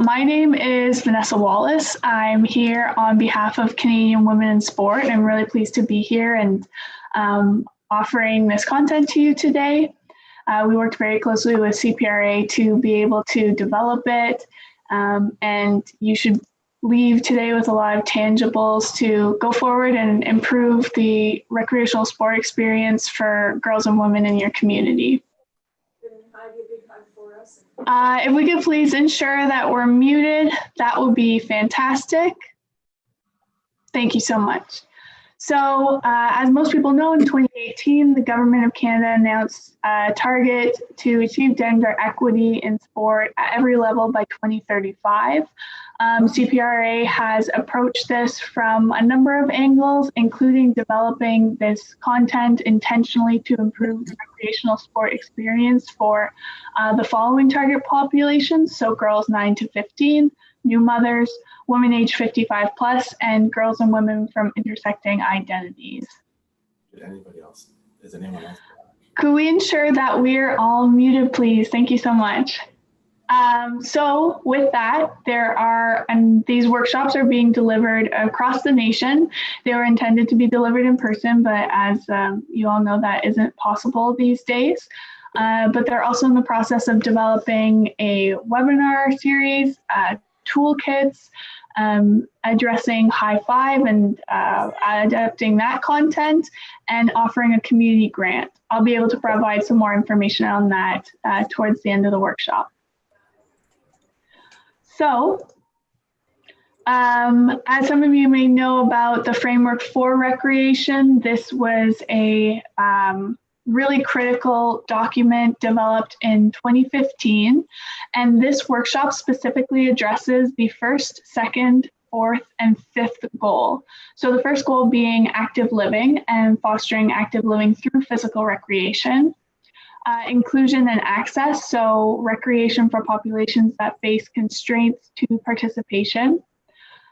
my name is Vanessa Wallace. I'm here on behalf of Canadian Women in Sport, and I'm really pleased to be here and offering this content to you today. We worked very closely with CPRA to be able to develop it, and you should leave today with a lot of tangibles to go forward and improve the recreational sport experience for girls and women in your community. If we could please ensure that we're muted, that would be fantastic. Thank you so much. So as most people know, in 2018, the Government of Canada announced a target to achieve gender equity in sport at every level by 2035. CPRA has approached this from a number of angles, including developing this content intentionally to improve the recreational sport experience for the following target populations, so girls 9 to 15, new mothers, women age 55 plus, and girls and women from intersecting identities. Did anybody else? Is anyone else? Could we ensure that we're all muted, please? Thank you so much. So with that, these workshops are being delivered across the nation. They were intended to be delivered in person, but as you all know, that isn't possible these days. But they're also in the process of developing a webinar series, toolkits, addressing high five and adapting that content, and offering a community grant. I'll be able to provide some more information on that towards the end of the workshop. So, as some of you may know about the Framework for Recreation, this was a really critical document developed in 2015. And this workshop specifically addresses the first, second, fourth, and fifth goal. So the first goal being active living and fostering active living through physical recreation. Inclusion and access, so recreation for populations that face constraints to participation.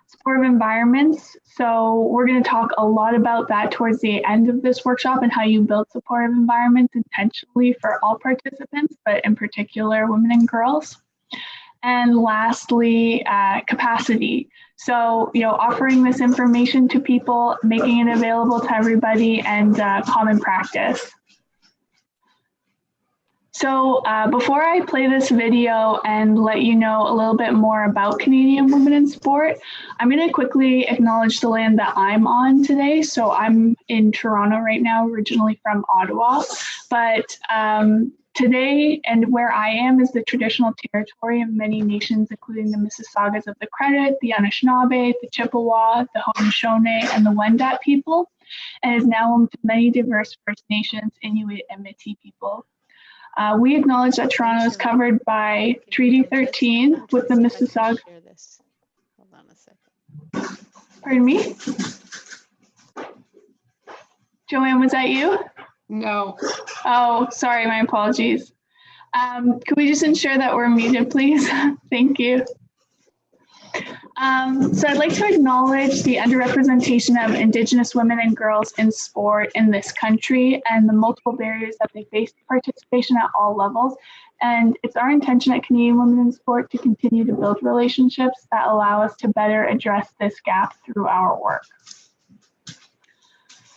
Supportive environments, so we're going to talk a lot about that towards the end of this workshop and how you build supportive environments intentionally for all participants, but in particular women and girls. And lastly, capacity. So, offering this information to people, making it available to everybody, and common practice. So before I play this video and let you know a little bit more about Canadian Women in Sport, I'm going to quickly acknowledge the land that I'm on today. So I'm in Toronto right now, originally from Ottawa, but today and where I am is the traditional territory of many nations, including the Mississaugas of the Credit, the Anishinaabe, the Chippewa, the Haudenosaunee, and the Wendat people, and is now home to many diverse First Nations, Inuit, and Métis people. We acknowledge that Toronto is covered by Treaty 13 with the Mississauga. Hold on a second. Pardon me? Joanne, was that you? No. Oh, sorry, my apologies. Could we just ensure that we're muted, please? Thank you. So I'd like to acknowledge the underrepresentation of Indigenous women and girls in sport in this country and the multiple barriers that they face to participation at all levels. And it's our intention at Canadian Women in Sport to continue to build relationships that allow us to better address this gap through our work.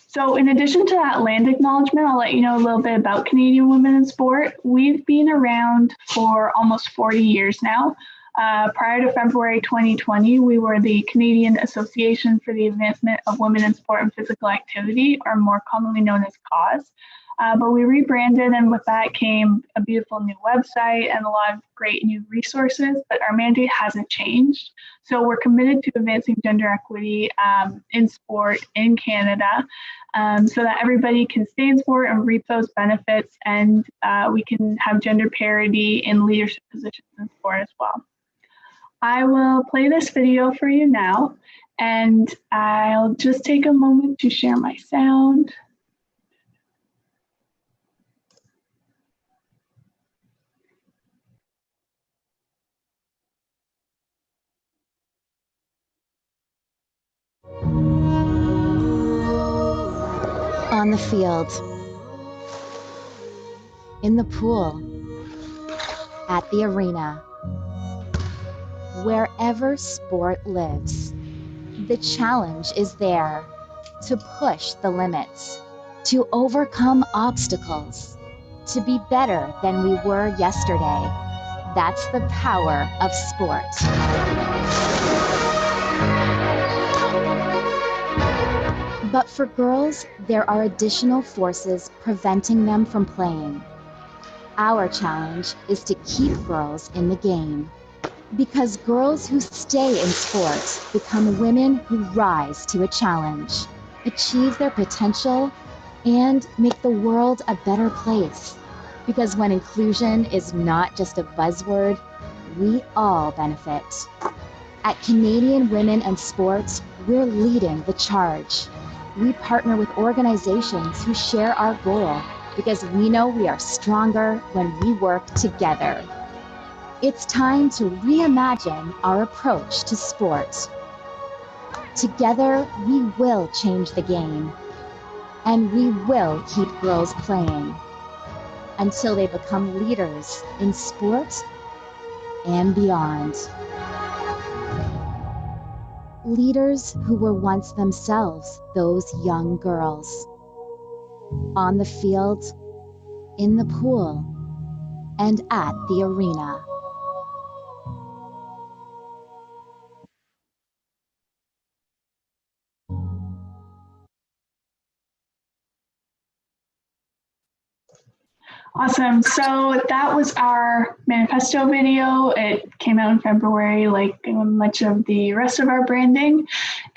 So in addition to that land acknowledgement, I'll let you know a little bit about Canadian Women in Sport. We've been around for almost 40 years now. Prior to February 2020, we were the Canadian Association for the Advancement of Women in Sport and Physical Activity, or more commonly known as CAUSE. But we rebranded, and with that came a beautiful new website and a lot of great new resources, but our mandate hasn't changed. So we're committed to advancing gender equity in sport in Canada so that everybody can stay in sport and reap those benefits, and we can have gender parity in leadership positions in sport as well. I will play this video for you now, and I'll just take a moment to share my sound. On the field, in the pool, at the arena, wherever sport lives. The challenge is there to push the limits, to overcome obstacles, to be better than we were yesterday. That's the power of sport. But for girls, there are additional forces preventing them from playing. Our challenge is to keep girls in the game. Because girls who stay in sport become women who rise to a challenge, achieve their potential, and make the world a better place. Because when inclusion is not just a buzzword, we all benefit. At Canadian Women in Sport, we're leading the charge. We partner with organizations who share our goal because we know we are stronger when we work together. It's time to reimagine our approach to sport. Together, we will change the game, and we will keep girls playing until they become leaders in sport and beyond. Leaders who were once themselves those young girls. On the field, in the pool, and at the arena. Awesome. So that was our manifesto video. It came out in February, like much of the rest of our branding.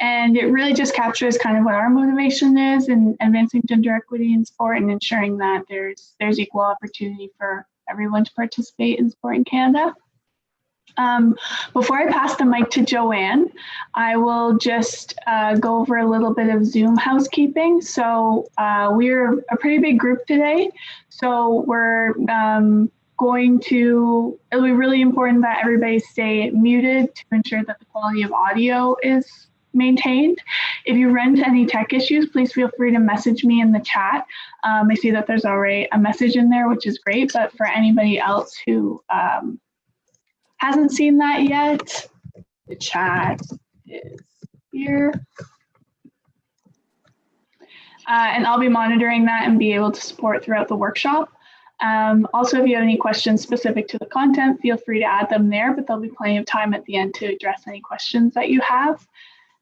And it really just captures kind of what our motivation is in advancing gender equity in sport and ensuring that there's equal opportunity for everyone to participate in sport in Canada. Before I pass the mic to Joanne, I will just go over a little bit of Zoom housekeeping. So we're a pretty big group today. So we're it'll be really important that everybody stay muted to ensure that the quality of audio is maintained. If you run into any tech issues, please feel free to message me in the chat. I see that there's already a message in there, which is great, but for anybody else who hasn't seen that yet, the chat is here. And I'll be monitoring that and be able to support throughout the workshop. Also, if you have any questions specific to the content, feel free to add them there, but there'll be plenty of time at the end to address any questions that you have.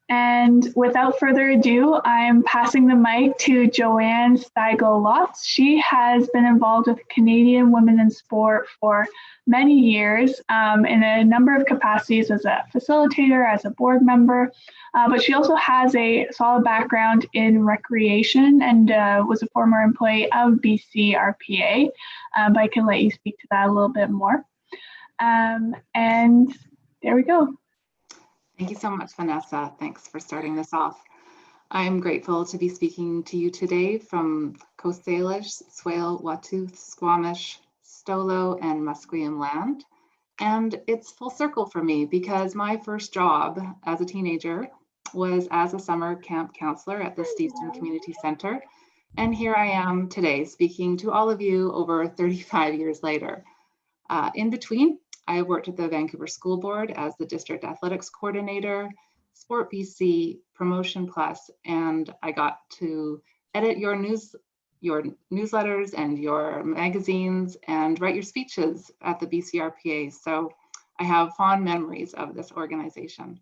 And without further ado, I'm passing the mic to Joanne Steigel-Lotz. She has been involved with Canadian Women in Sport for many years in a number of capacities as a facilitator, as a board member, but she also has a solid background in recreation and was a former employee of BC RPA, but I can let you speak to that a little bit more. And there we go. Thank you so much, Vanessa. Thanks for starting this off. I'm grateful to be speaking to you today from Coast Salish, Swale, Watooth, Squamish, Stolo, and Musqueam land. And it's full circle for me because my first job as a teenager was as a summer camp counselor at the Steveston Community Center. And here I am today speaking to all of you over 35 years later. In between, I worked at the Vancouver School Board as the District Athletics Coordinator, Sport BC, Promotion Plus, and I got to edit your newsletters and your magazines and write your speeches at the BCRPA. So I have fond memories of this organization.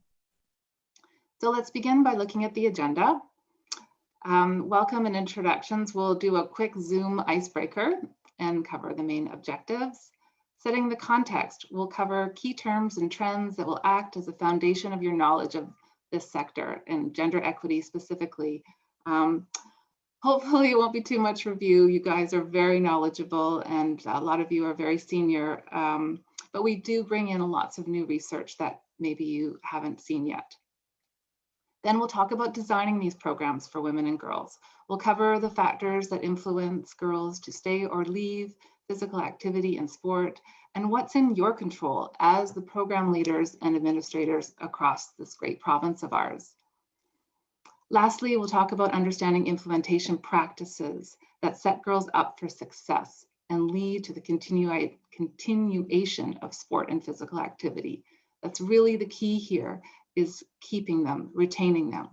So let's begin by looking at the agenda. Welcome and introductions. We'll do a quick Zoom icebreaker and cover the main objectives. Setting the context, we'll cover key terms and trends that will act as a foundation of your knowledge of this sector and gender equity specifically. Hopefully it won't be too much review. You guys are very knowledgeable and a lot of you are very senior, but we do bring in lots of new research that maybe you haven't seen yet. Then we'll talk about designing these programs for women and girls. We'll cover the factors that influence girls to stay or leave physical activity and sport, and what's in your control as the program leaders and administrators across this great province of ours. Lastly, we'll talk about understanding implementation practices that set girls up for success and lead to the continuation of sport and physical activity That's really the key here, is keeping them, retaining them.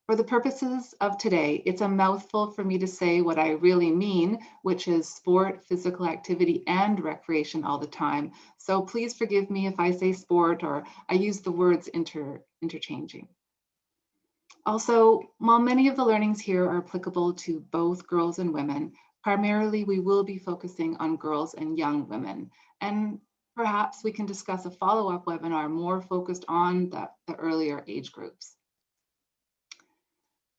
For the purposes of today, it's a mouthful for me to say what I really mean, which is sport, physical activity, and recreation all the time. So please forgive me if I say sport or I use the words interchanging. Also, while many of the learnings here are applicable to both girls and women, primarily we will be focusing on girls and young women. And perhaps we can discuss a follow-up webinar more focused on the earlier age groups.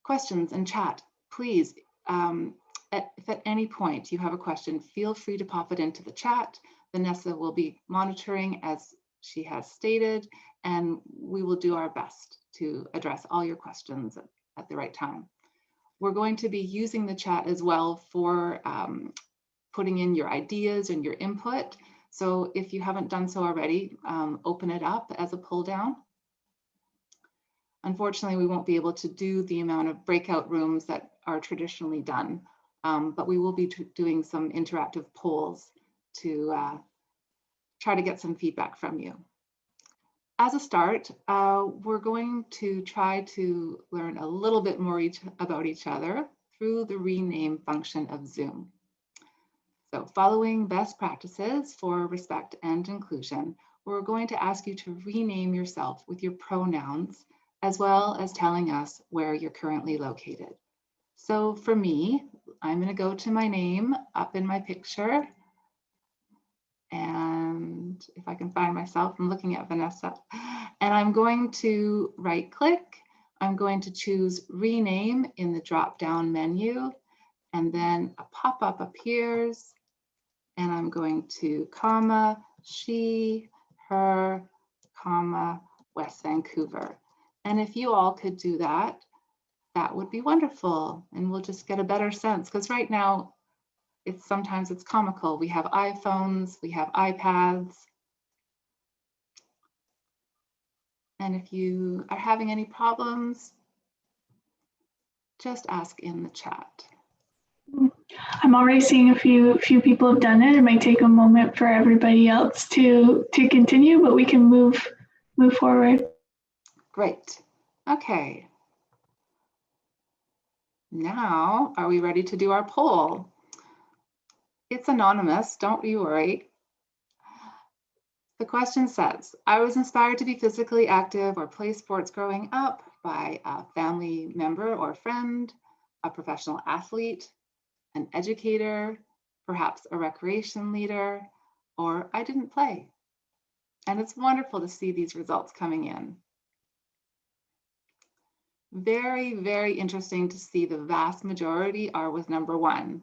Questions and chat, please. If at any point you have a question, feel free to pop it into the chat. Vanessa will be monitoring as she has stated, and we will do our best to address all your questions at the right time. We're going to be using the chat as well for putting in your ideas and your input. So if you haven't done so already, open it up as a pull down. Unfortunately, we won't be able to do the amount of breakout rooms that are traditionally done, but we will be doing some interactive polls to try to get some feedback from you. As a start, we're going to try to learn a little bit more about each other through the rename function of Zoom. So following best practices for respect and inclusion, we're going to ask you to rename yourself with your pronouns, as well as telling us where you're currently located. So for me, I'm going to go to my name up in my picture. And if I can find myself, I'm looking at Vanessa. And I'm going to right click. I'm going to choose rename in the drop down menu. And then a pop-up appears. And I'm going to comma, she, her, comma, West Vancouver. And if you all could do that, that would be wonderful. And we'll just get a better sense, because right now, sometimes it's comical. We have iPhones, we have iPads. And if you are having any problems, just ask in the chat. I'm already seeing a few people have done it. It might take a moment for everybody else to continue, but we can move forward. Great. Okay. Now, are we ready to do our poll? It's anonymous, don't you worry. The question says, I was inspired to be physically active or play sports growing up by a family member or friend, a professional athlete, an educator, perhaps a recreation leader, or I didn't play. And it's wonderful to see these results coming in. Very, very interesting to see the vast majority are with number one,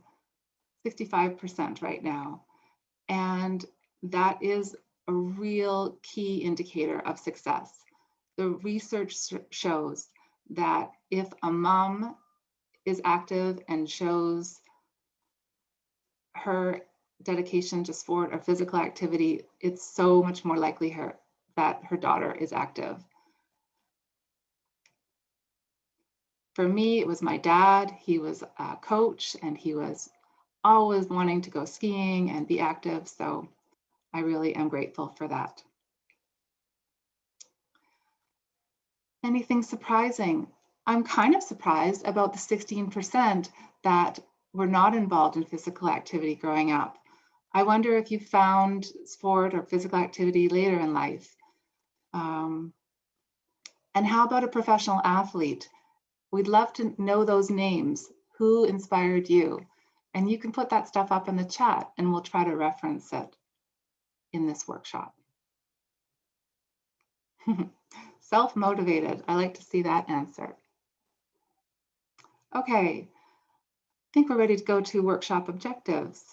65% right now. And that is a real key indicator of success. The research shows that if a mom is active and shows her dedication to sport or physical activity, it's so much more likely that her daughter is active. For me, it was my dad. He was a coach and he was always wanting to go skiing and be active. So I really am grateful for that. Anything surprising? I'm kind of surprised about the 16% that were not involved in physical activity growing up. I wonder if you found sport or physical activity later in life. And how about a professional athlete? We'd love to know those names. Who inspired you? And you can put that stuff up in the chat and we'll try to reference it in this workshop. Self-motivated, I like to see that answer. Okay, I think we're ready to go to workshop objectives.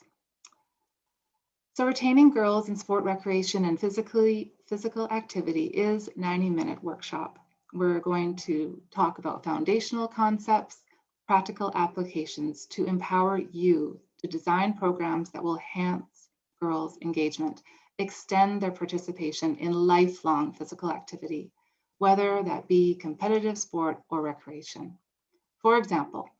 So retaining girls in sport, recreation, and physical activity is 90-minute workshop. We're going to talk about foundational concepts, practical applications to empower you to design programs that will enhance girls' engagement, extend their participation in lifelong physical activity, whether that be competitive sport or recreation. For example,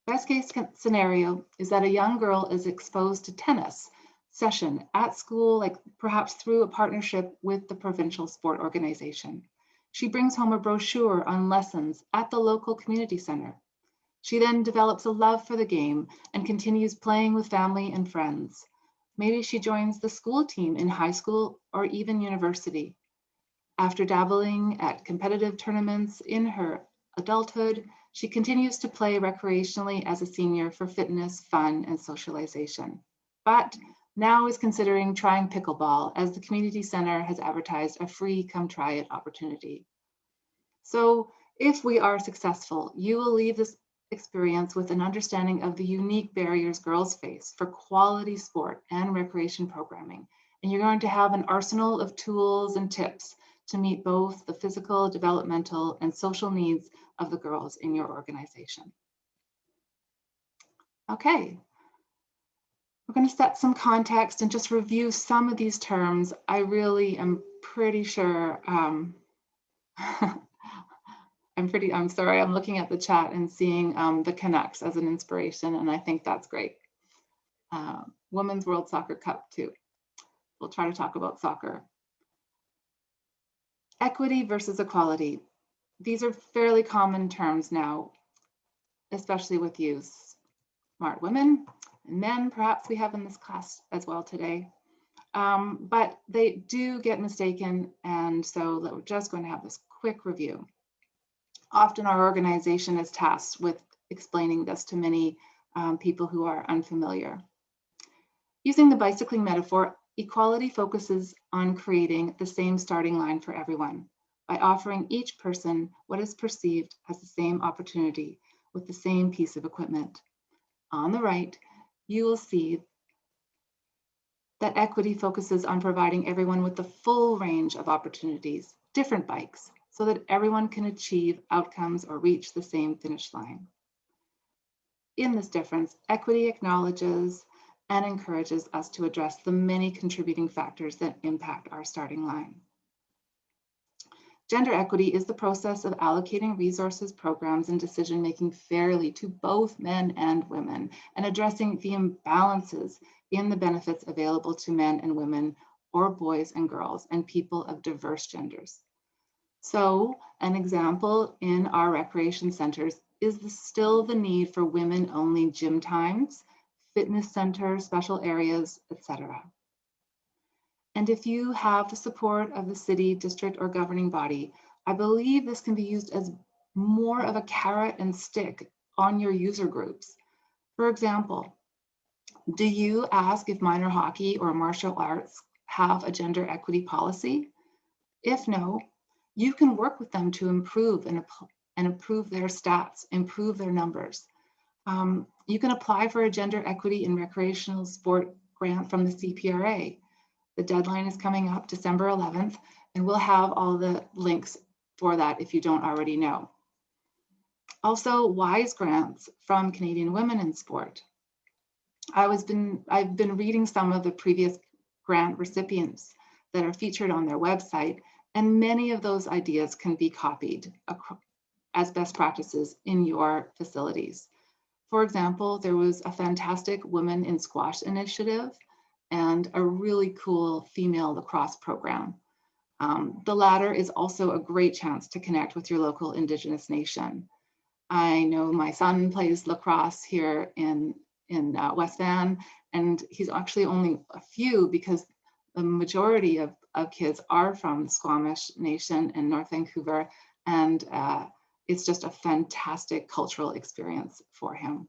best case scenario is that a young girl is exposed to tennis, session at school, like perhaps through a partnership with the provincial sport organization. She brings home a brochure on lessons at the local community center. She then develops a love for the game and continues playing with family and friends. Maybe she joins the school team in high school or even university. After dabbling at competitive tournaments in her adulthood, she continues to play recreationally as a senior for fitness, fun, and socialization. But now is considering trying pickleball as the community center has advertised a free come try it opportunity. So if we are successful, you will leave this experience with an understanding of the unique barriers girls face for quality sport and recreation programming. And you're going to have an arsenal of tools and tips to meet both the physical, developmental, and social needs of the girls in your organization. Okay. We're going to set some context and just review some of these terms. I really am pretty sure, I'm sorry, I'm looking at the chat and seeing the Canucks as an inspiration, and I think that's great. Women's World Soccer Cup too. We'll try to talk about soccer. Equity versus equality. These are fairly common terms now, especially with you smart women and men, perhaps we have in this class as well today. But they do get mistaken, and so we're just going to have this quick review. Often our organization is tasked with explaining this to many people who are unfamiliar. Using the bicycling metaphor, equality focuses on creating the same starting line for everyone by offering each person what is perceived as the same opportunity with the same piece of equipment. On the right, you will see that equity focuses on providing everyone with the full range of opportunities, different bikes, so that everyone can achieve outcomes or reach the same finish line. In this difference, equity acknowledges and encourages us to address the many contributing factors that impact our starting line. Gender equity is the process of allocating resources, programs, and decision-making fairly to both men and women, and addressing the imbalances in the benefits available to men and women, or boys and girls, and people of diverse genders. So, an example in our recreation centers is still the need for women-only gym times, fitness centers, special areas, etc. And if you have the support of the city, district, or governing body, I believe this can be used as more of a carrot and stick on your user groups. For example, do you ask if minor hockey or martial arts have a gender equity policy? If no, you can work with them to improve and improve their stats, improve their numbers. You can apply for a gender equity in recreational sport grant from the CPRA. The deadline is coming up December 11th, and we'll have all the links for that if you don't already know. Also, WISE grants from Canadian Women in Sport. I've been reading some of the previous grant recipients that are featured on their website, and many of those ideas can be copied as best practices in your facilities. For example, there was a fantastic Women in Squash initiative and a really cool female lacrosse program. The latter is also a great chance to connect with your local Indigenous nation. I know my son plays lacrosse here in West Van, and he's actually only a few because the majority of kids are from the Squamish Nation and North Vancouver, and it's just a fantastic cultural experience for him.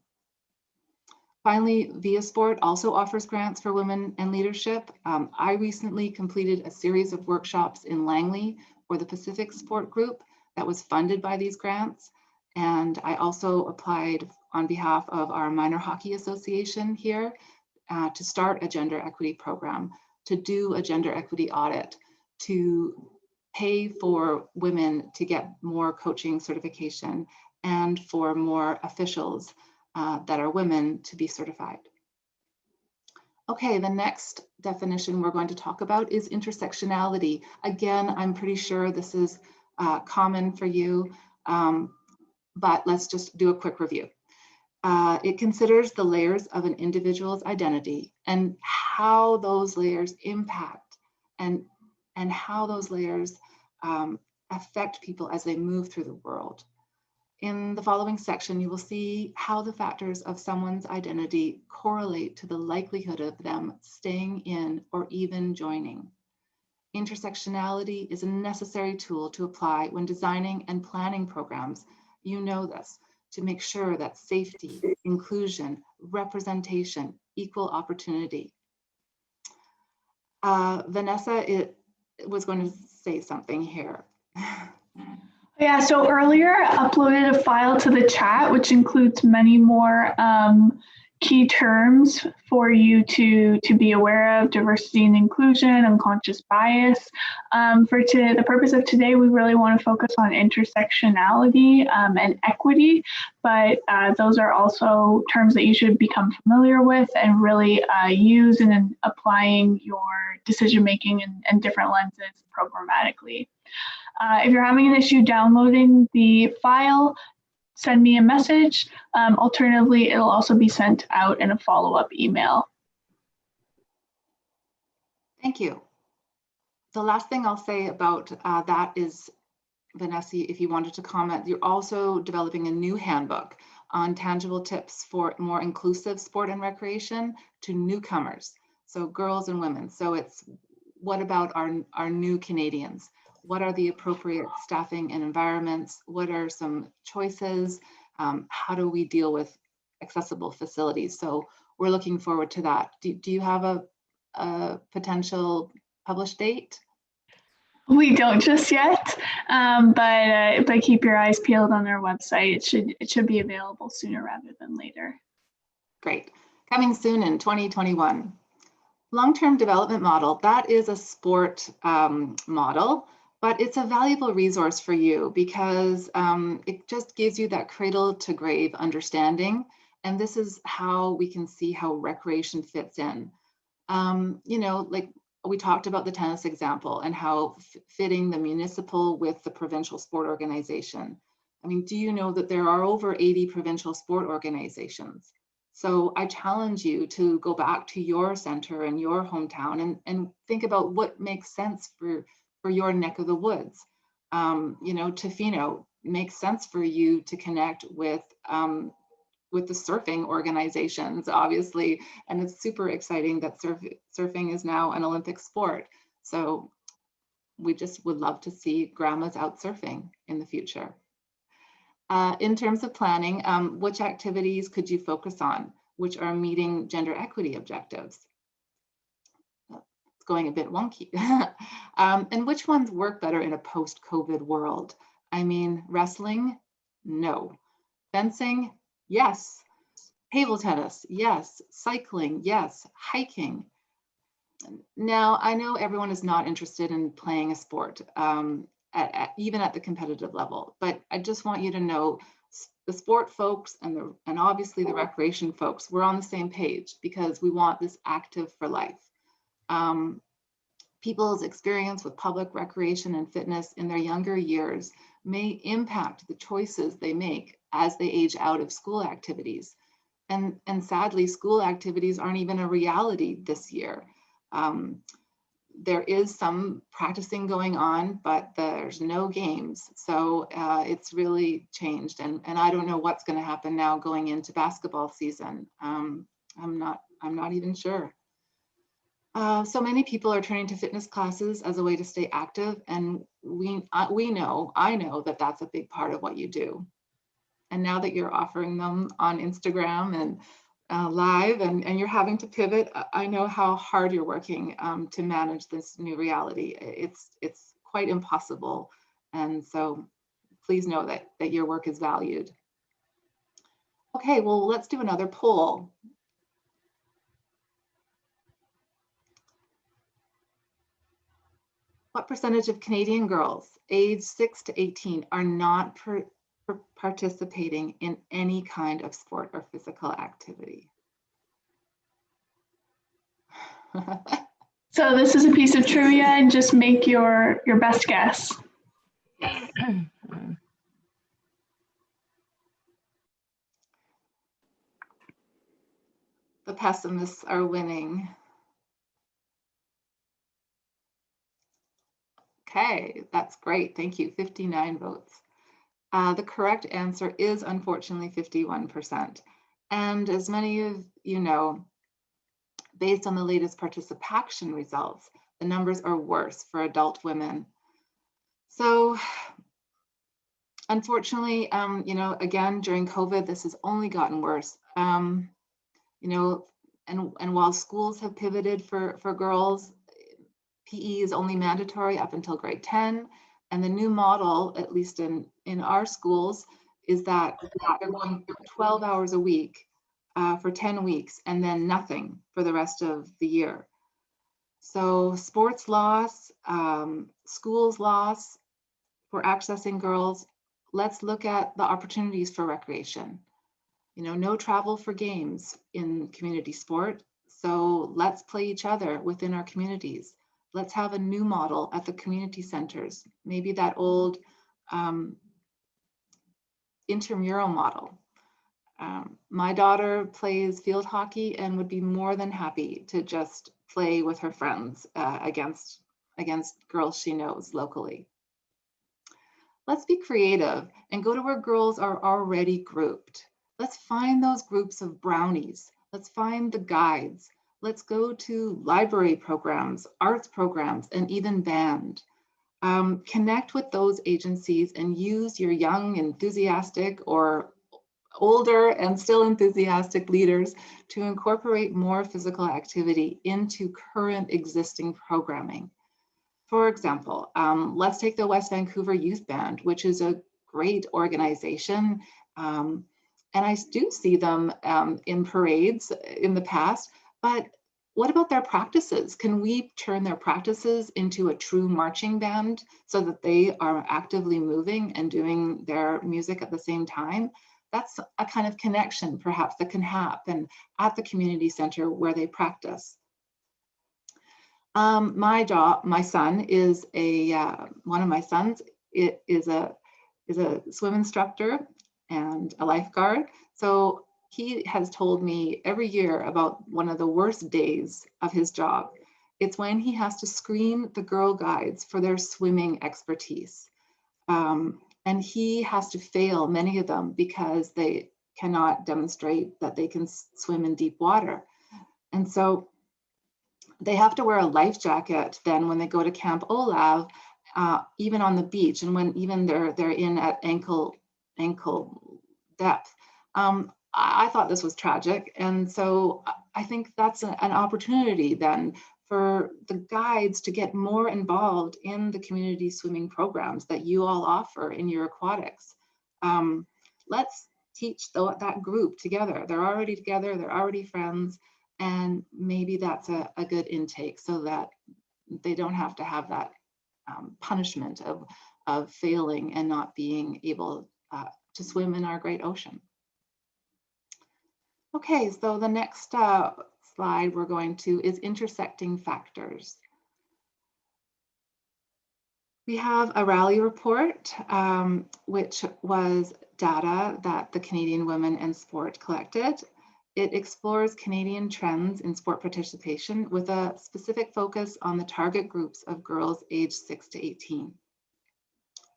Finally, Via Sport also offers grants for women and leadership. I recently completed a series of workshops in Langley for the Pacific Sport Group that was funded by these grants. And I also applied on behalf of our Minor Hockey Association here to start a gender equity program, to do a gender equity audit, to pay for women to get more coaching certification, and for more officials that are women to be certified. Okay, the next definition we're going to talk about is intersectionality. Again, I'm pretty sure this is common for you, but let's just do a quick review. It considers the layers of an individual's identity and how those layers impact and how those layers affect people as they move through the world. In the following section, you will see how the factors of someone's identity correlate to the likelihood of them staying in or even joining. Intersectionality is a necessary tool to apply when designing and planning programs. You know this, to make sure that safety, inclusion, representation, equal opportunity. Vanessa was going to say something here. Yeah, so earlier I uploaded a file to the chat, which includes many more key terms for you to be aware of: diversity and inclusion, unconscious bias. The purpose of today, we really want to focus on intersectionality and equity, but those are also terms that you should become familiar with and really use in applying your decision-making and different lenses programmatically. If you're having an issue downloading the file, send me a message. Alternatively, it'll also be sent out in a follow-up email. Thank you. The last thing I'll say about that is, Vanessa, if you wanted to comment, you're also developing a new handbook on tangible tips for more inclusive sport and recreation to newcomers, so girls and women. So it's, what about our new Canadians? What are the appropriate staffing and environments? What are some choices? How do we deal with accessible facilities? So we're looking forward to that. Do you have a potential published date? We don't just yet, but keep your eyes peeled on our website. It should be available sooner rather than later. Great. Coming soon in 2021. Long-term development model, that is a sport model. But it's a valuable resource for you because it just gives you that cradle to grave understanding. And this is how we can see how recreation fits in. You know, like we talked about the tennis example and how fitting the municipal with the provincial sport organization. I mean, do you know that there are over 80 provincial sport organizations? So I challenge you to go back to your center and your hometown and think about what makes sense for your neck of the woods. You know, Tofino makes sense for you to connect with the surfing organizations, obviously, and it's super exciting that surfing is now an Olympic sport. So we just would love to see grandmas out surfing in the future. In terms of planning, which activities could you focus on, which are meeting gender equity objectives? Going a bit wonky. And which ones work better in a post-COVID world? I mean, wrestling, no. Fencing, yes. Table tennis, yes. Cycling, yes. Hiking. Now, I know everyone is not interested in playing a sport, even at the competitive level, but I just want you to know the sport folks and obviously the recreation folks, we're on the same page because we want this active for life. People's experience with public recreation and fitness in their younger years may impact the choices they make as they age out of school activities. And sadly, school activities aren't even a reality this year. There is some practicing going on, but there's no games. So it's really changed. And I don't know what's going to happen now going into basketball season. I'm not even sure. So many people are turning to fitness classes as a way to stay active, and I know that that's a big part of what you do. And now that you're offering them on Instagram and live, and you're having to pivot, I know how hard you're working to manage this new reality. It's quite impossible, and so please know that your work is valued. Okay, well, let's do another poll. What percentage of Canadian girls aged 6 to 18 are not participating in any kind of sport or physical activity? So this is a piece of trivia, and just make your best guess. The pessimists are winning. Okay, that's great. Thank you. 59 votes. The correct answer is unfortunately 51%. And as many of you know, based on the latest participation results, the numbers are worse for adult women. So unfortunately, you know, again, during COVID, this has only gotten worse. You know, and while schools have pivoted for girls, PE is only mandatory up until grade 10. And the new model, at least in our schools, is that they're going 12 hours a week for 10 weeks and then nothing for the rest of the year. So sports loss, schools loss for accessing girls. Let's look at the opportunities for recreation. You know, no travel for games in community sport. So let's play each other within our communities. Let's have a new model at the community centers, maybe that old intramural model. My daughter plays field hockey and would be more than happy to just play with her friends against girls she knows locally. Let's be creative and go to where girls are already grouped. Let's find those groups of brownies. Let's find the guides. Let's go to library programs, arts programs, and even band. Connect with those agencies and use your young, enthusiastic, or older and still enthusiastic leaders to incorporate more physical activity into current existing programming. For example, let's take the West Vancouver Youth Band, which is a great organization. And I do see them in parades in the past, but what about their practices? Can we turn their practices into a true marching band so that they are actively moving and doing their music at the same time? That's a kind of connection perhaps that can happen at the community center where they practice. My son is one of my sons is a swim instructor and a lifeguard. So he has told me every year about one of the worst days of his job. It's when he has to screen the Girl Guides for their swimming expertise. And he has to fail many of them because they cannot demonstrate that they can swim in deep water. And so they have to wear a life jacket then when they go to Camp Olav, even on the beach, and when even they're in at ankle depth. I thought this was tragic, and so I think that's an opportunity then for the guides to get more involved in the community swimming programs that you all offer in your aquatics. Let's teach that group together. They're already together, they're already friends, and maybe that's a good intake so that they don't have to have that punishment of failing and not being able to swim in our great ocean. Okay, so the next slide we're going to is intersecting factors. We have a Rally report, which was data that the Canadian Women in Sport collected. It explores Canadian trends in sport participation with a specific focus on the target groups of girls aged 6 to 18.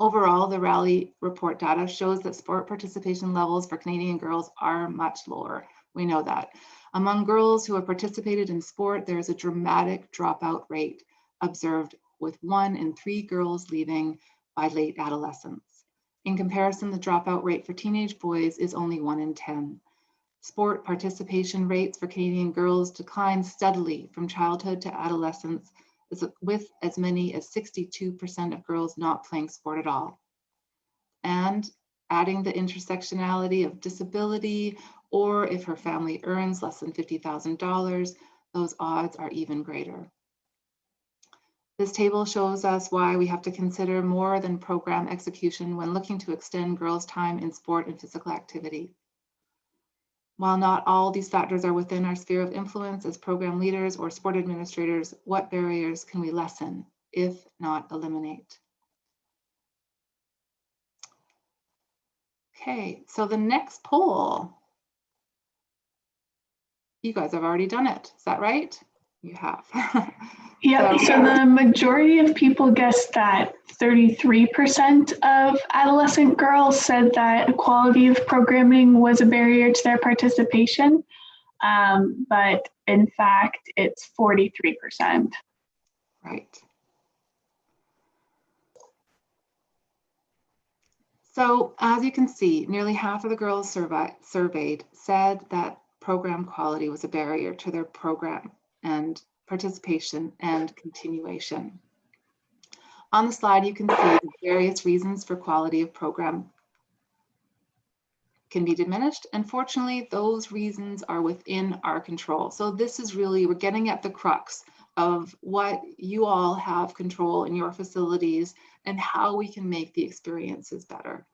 Overall, the Rally report data shows that sport participation levels for Canadian girls are much lower. We know that. Among girls who have participated in sport, there is a dramatic dropout rate observed, with 1 in 3 girls leaving by late adolescence. In comparison, the dropout rate for teenage boys is only 1 in 10. Sport participation rates for Canadian girls decline steadily from childhood to adolescence, with as many as 62% of girls not playing sport at all. And adding the intersectionality of disability, or if her family earns less than $50,000, those odds are even greater. This table shows us why we have to consider more than program execution when looking to extend girls' time in sport and physical activity. While not all these factors are within our sphere of influence as program leaders or sport administrators, what barriers can we lessen, if not eliminate? Okay, so the next poll. You guys have already done it. Is that right? You have. Yep, so the majority of people guessed that 33% of adolescent girls said that quality of programming was a barrier to their participation, but in fact, it's 43%. Right. So as you can see, nearly half of the girls surveyed said that program quality was a barrier to their program and participation and continuation. On the slide, you can see the various reasons for quality of program can be diminished. And fortunately, those reasons are within our control. So this is really, we're getting at the crux of what you all have control in your facilities and how we can make the experiences better.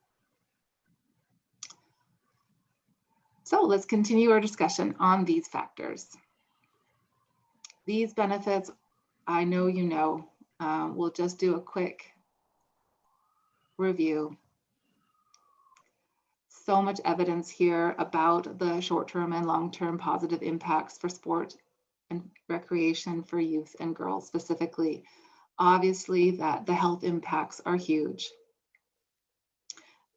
So let's continue our discussion on these factors. These benefits, I know you know. We'll just do a quick review. So much evidence here about the short-term and long-term positive impacts for sport and recreation for youth and girls specifically. Obviously, that the health impacts are huge.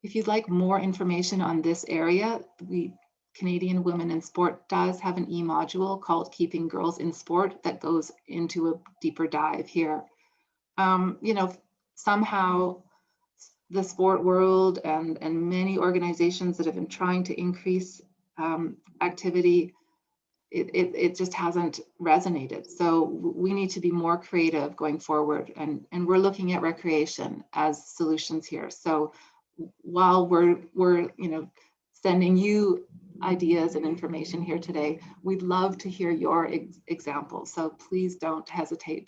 If you'd like more information on this area, Canadian Women in Sport does have an e-module called Keeping Girls in Sport that goes into a deeper dive here. You know, somehow the sport world and many organizations that have been trying to increase activity, it just hasn't resonated. So we need to be more creative going forward, and we're looking at recreation as solutions here. So while we're you know, sending you ideas and information here today, we'd love to hear your examples. So please don't hesitate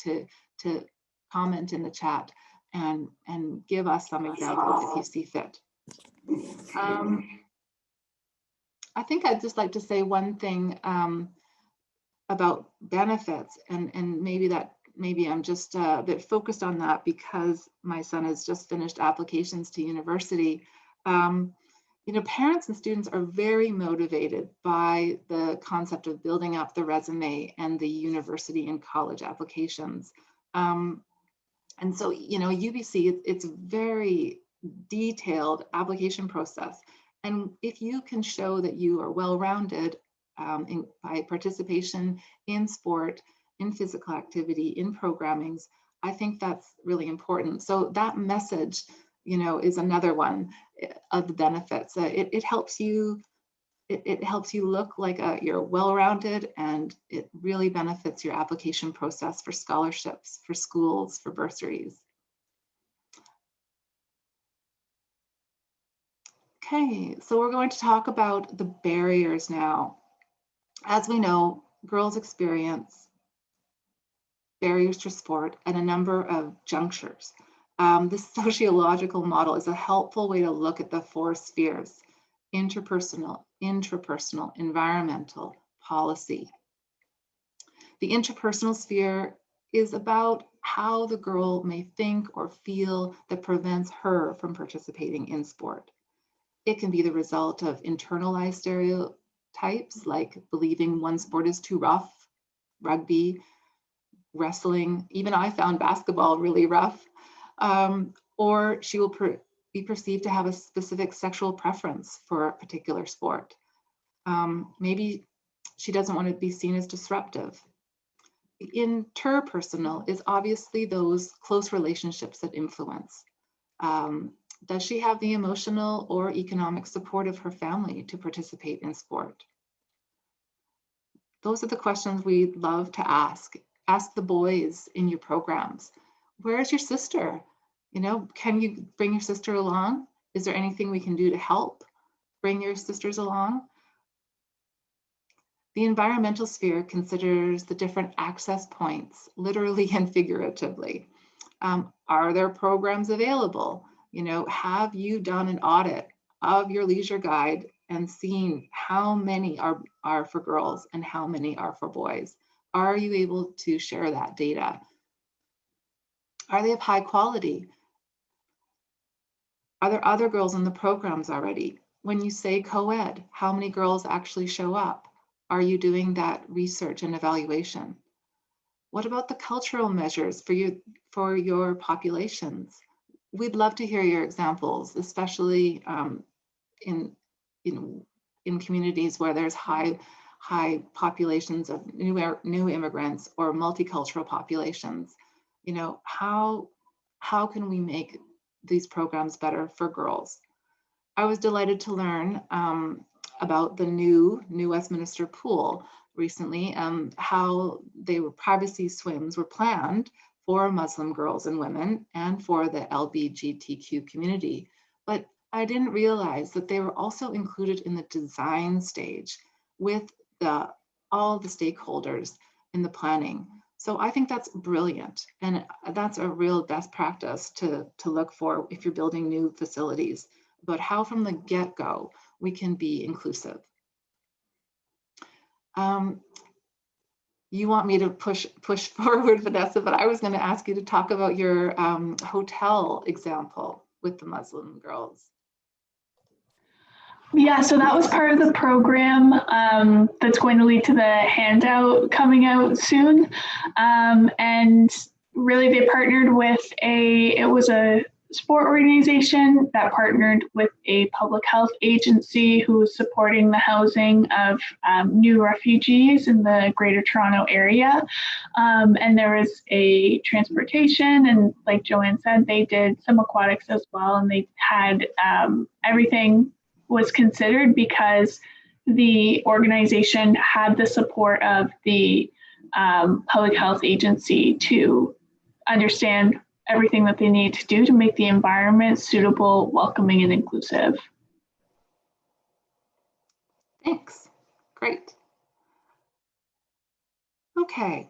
to comment in the chat and give us some examples if you see fit. I think I'd just like to say one thing about benefits, and maybe I'm just a bit focused on that because my son has just finished applications to university. You know, parents and students are very motivated by the concept of building up the resume and the university and college applications. And so, you know, UBC, it's a very detailed application process. And if you can show that you are well-rounded by participation in sport, in physical activity, in programmings, I think that's really important. So that message, you know, is another one of the benefits. It helps you. It helps you look like you're well-rounded, and it really benefits your application process for scholarships, for schools, for bursaries. Okay, so we're going to talk about the barriers now. As we know, girls experience barriers to sport at a number of junctures. This sociological model is a helpful way to look at the four spheres: interpersonal, intrapersonal, environmental, policy. The interpersonal sphere is about how the girl may think or feel that prevents her from participating in sport. It can be the result of internalized stereotypes, like believing one sport is too rough, rugby, wrestling, even I found basketball really rough, or she will be perceived to have a specific sexual preference for a particular sport. Maybe she doesn't want to be seen as disruptive. Interpersonal is obviously those close relationships that influence. Does she have the emotional or economic support of her family to participate in sport? Those are the questions we'd love to ask. Ask the boys in your programs. Where's your sister? You know, can you bring your sister along? Is there anything we can do to help bring your sisters along? The environmental sphere considers the different access points, literally and figuratively. Are there programs available? You know, have you done an audit of your leisure guide and seen how many are for girls and how many are for boys? Are you able to share that data? Are they of high quality? Are there other girls in the programs already? When you say co-ed, how many girls actually show up? are you doing that research and evaluation? What about the cultural measures for your populations? We'd love to hear your examples, especially in communities where there's high populations of new immigrants or multicultural populations. You know, how can we make these programs better for girls? I was delighted to learn about the new Westminster pool recently, how privacy swims were planned for Muslim girls and women and for the LGBTQ community. But I didn't realize that they were also included in the design stage with all the stakeholders in the planning. So I think that's brilliant. And that's a real best practice to look for if you're building new facilities, about how from the get-go we can be inclusive. You want me to push forward, Vanessa, but I was going to ask you to talk about your hotel example with the Muslim girls. Yeah, so that was part of the program that's going to lead to the handout coming out soon. And really they partnered with it was a sport organization that partnered with a public health agency who was supporting the housing of new refugees in the Greater Toronto area. And there was a transportation, and like Joanne said, they did some aquatics as well, and they had everything was considered because the organization had the support of the public health agency to understand everything that they need to do to make the environment suitable, welcoming, and inclusive. Thanks. Great. Okay.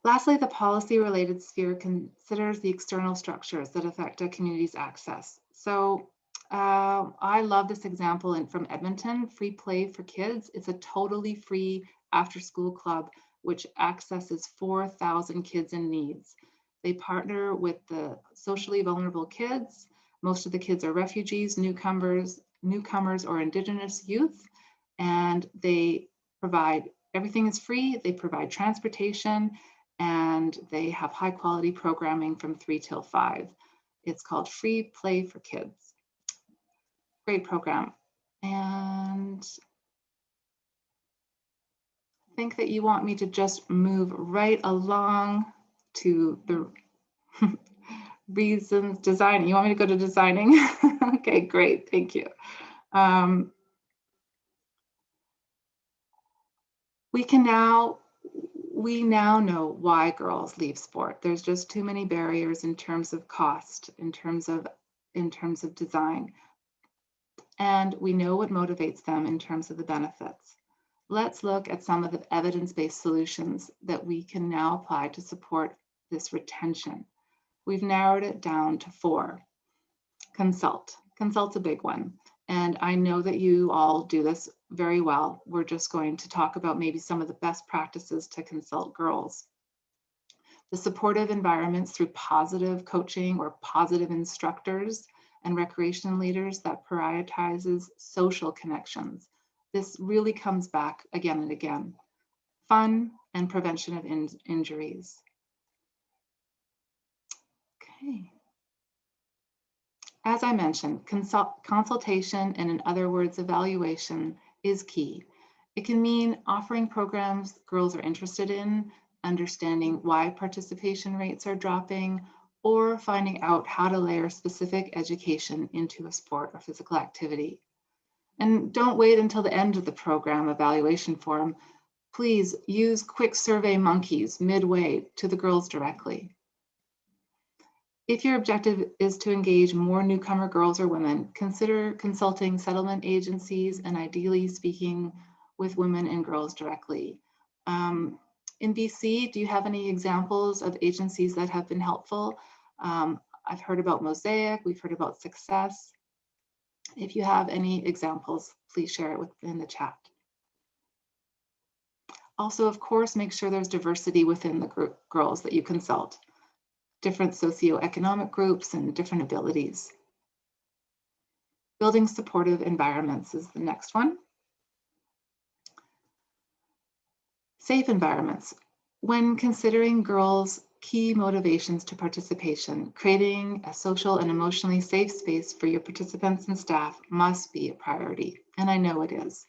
Lastly, the policy-related sphere considers the external structures that affect a community's access. So I love this example from Edmonton, Free Play for Kids. It's a totally free after-school club which accesses 4,000 kids in needs. They partner with the socially vulnerable kids. Most of the kids are refugees, newcomers or Indigenous youth, and they provide, everything is free. They provide transportation, and they have high quality programming from 3 till 5. It's called Free Play for Kids. Great program. And I think that you want me to just move right along to the reasons designing. You want me to go to designing? Okay, great, thank you. We now know why girls leave sport. There's just too many barriers in terms of cost, in terms of design. And we know what motivates them in terms of the benefits. Let's look at some of the evidence-based solutions that we can now apply to support this retention. We've narrowed it down to 4. Consult. Consult's a big one. And I know that you all do this very well. We're just going to talk about maybe some of the best practices to consult girls. The supportive environments through positive coaching or positive instructors and recreation leaders that prioritizes social connections. This really comes back again and again. Fun and prevention of injuries. Okay. As I mentioned, consultation, and in other words, evaluation, is key. It can mean offering programs girls are interested in, understanding why participation rates are dropping, or finding out how to layer specific education into a sport or physical activity. And don't wait until the end of the program evaluation form. Please use quick survey monkeys midway to the girls directly. If your objective is to engage more newcomer girls or women, consider consulting settlement agencies and ideally speaking with women and girls directly. In BC, do you have any examples of agencies that have been helpful? I've heard about Mosaic, we've heard about Success. If you have any examples, please share it in the chat. Also, of course, make sure there's diversity within the group girls that you consult. Different socioeconomic groups and different abilities. Building supportive environments is the next one. Safe environments. When considering girls' key motivations to participation, creating a social and emotionally safe space for your participants and staff must be a priority, and I know it is.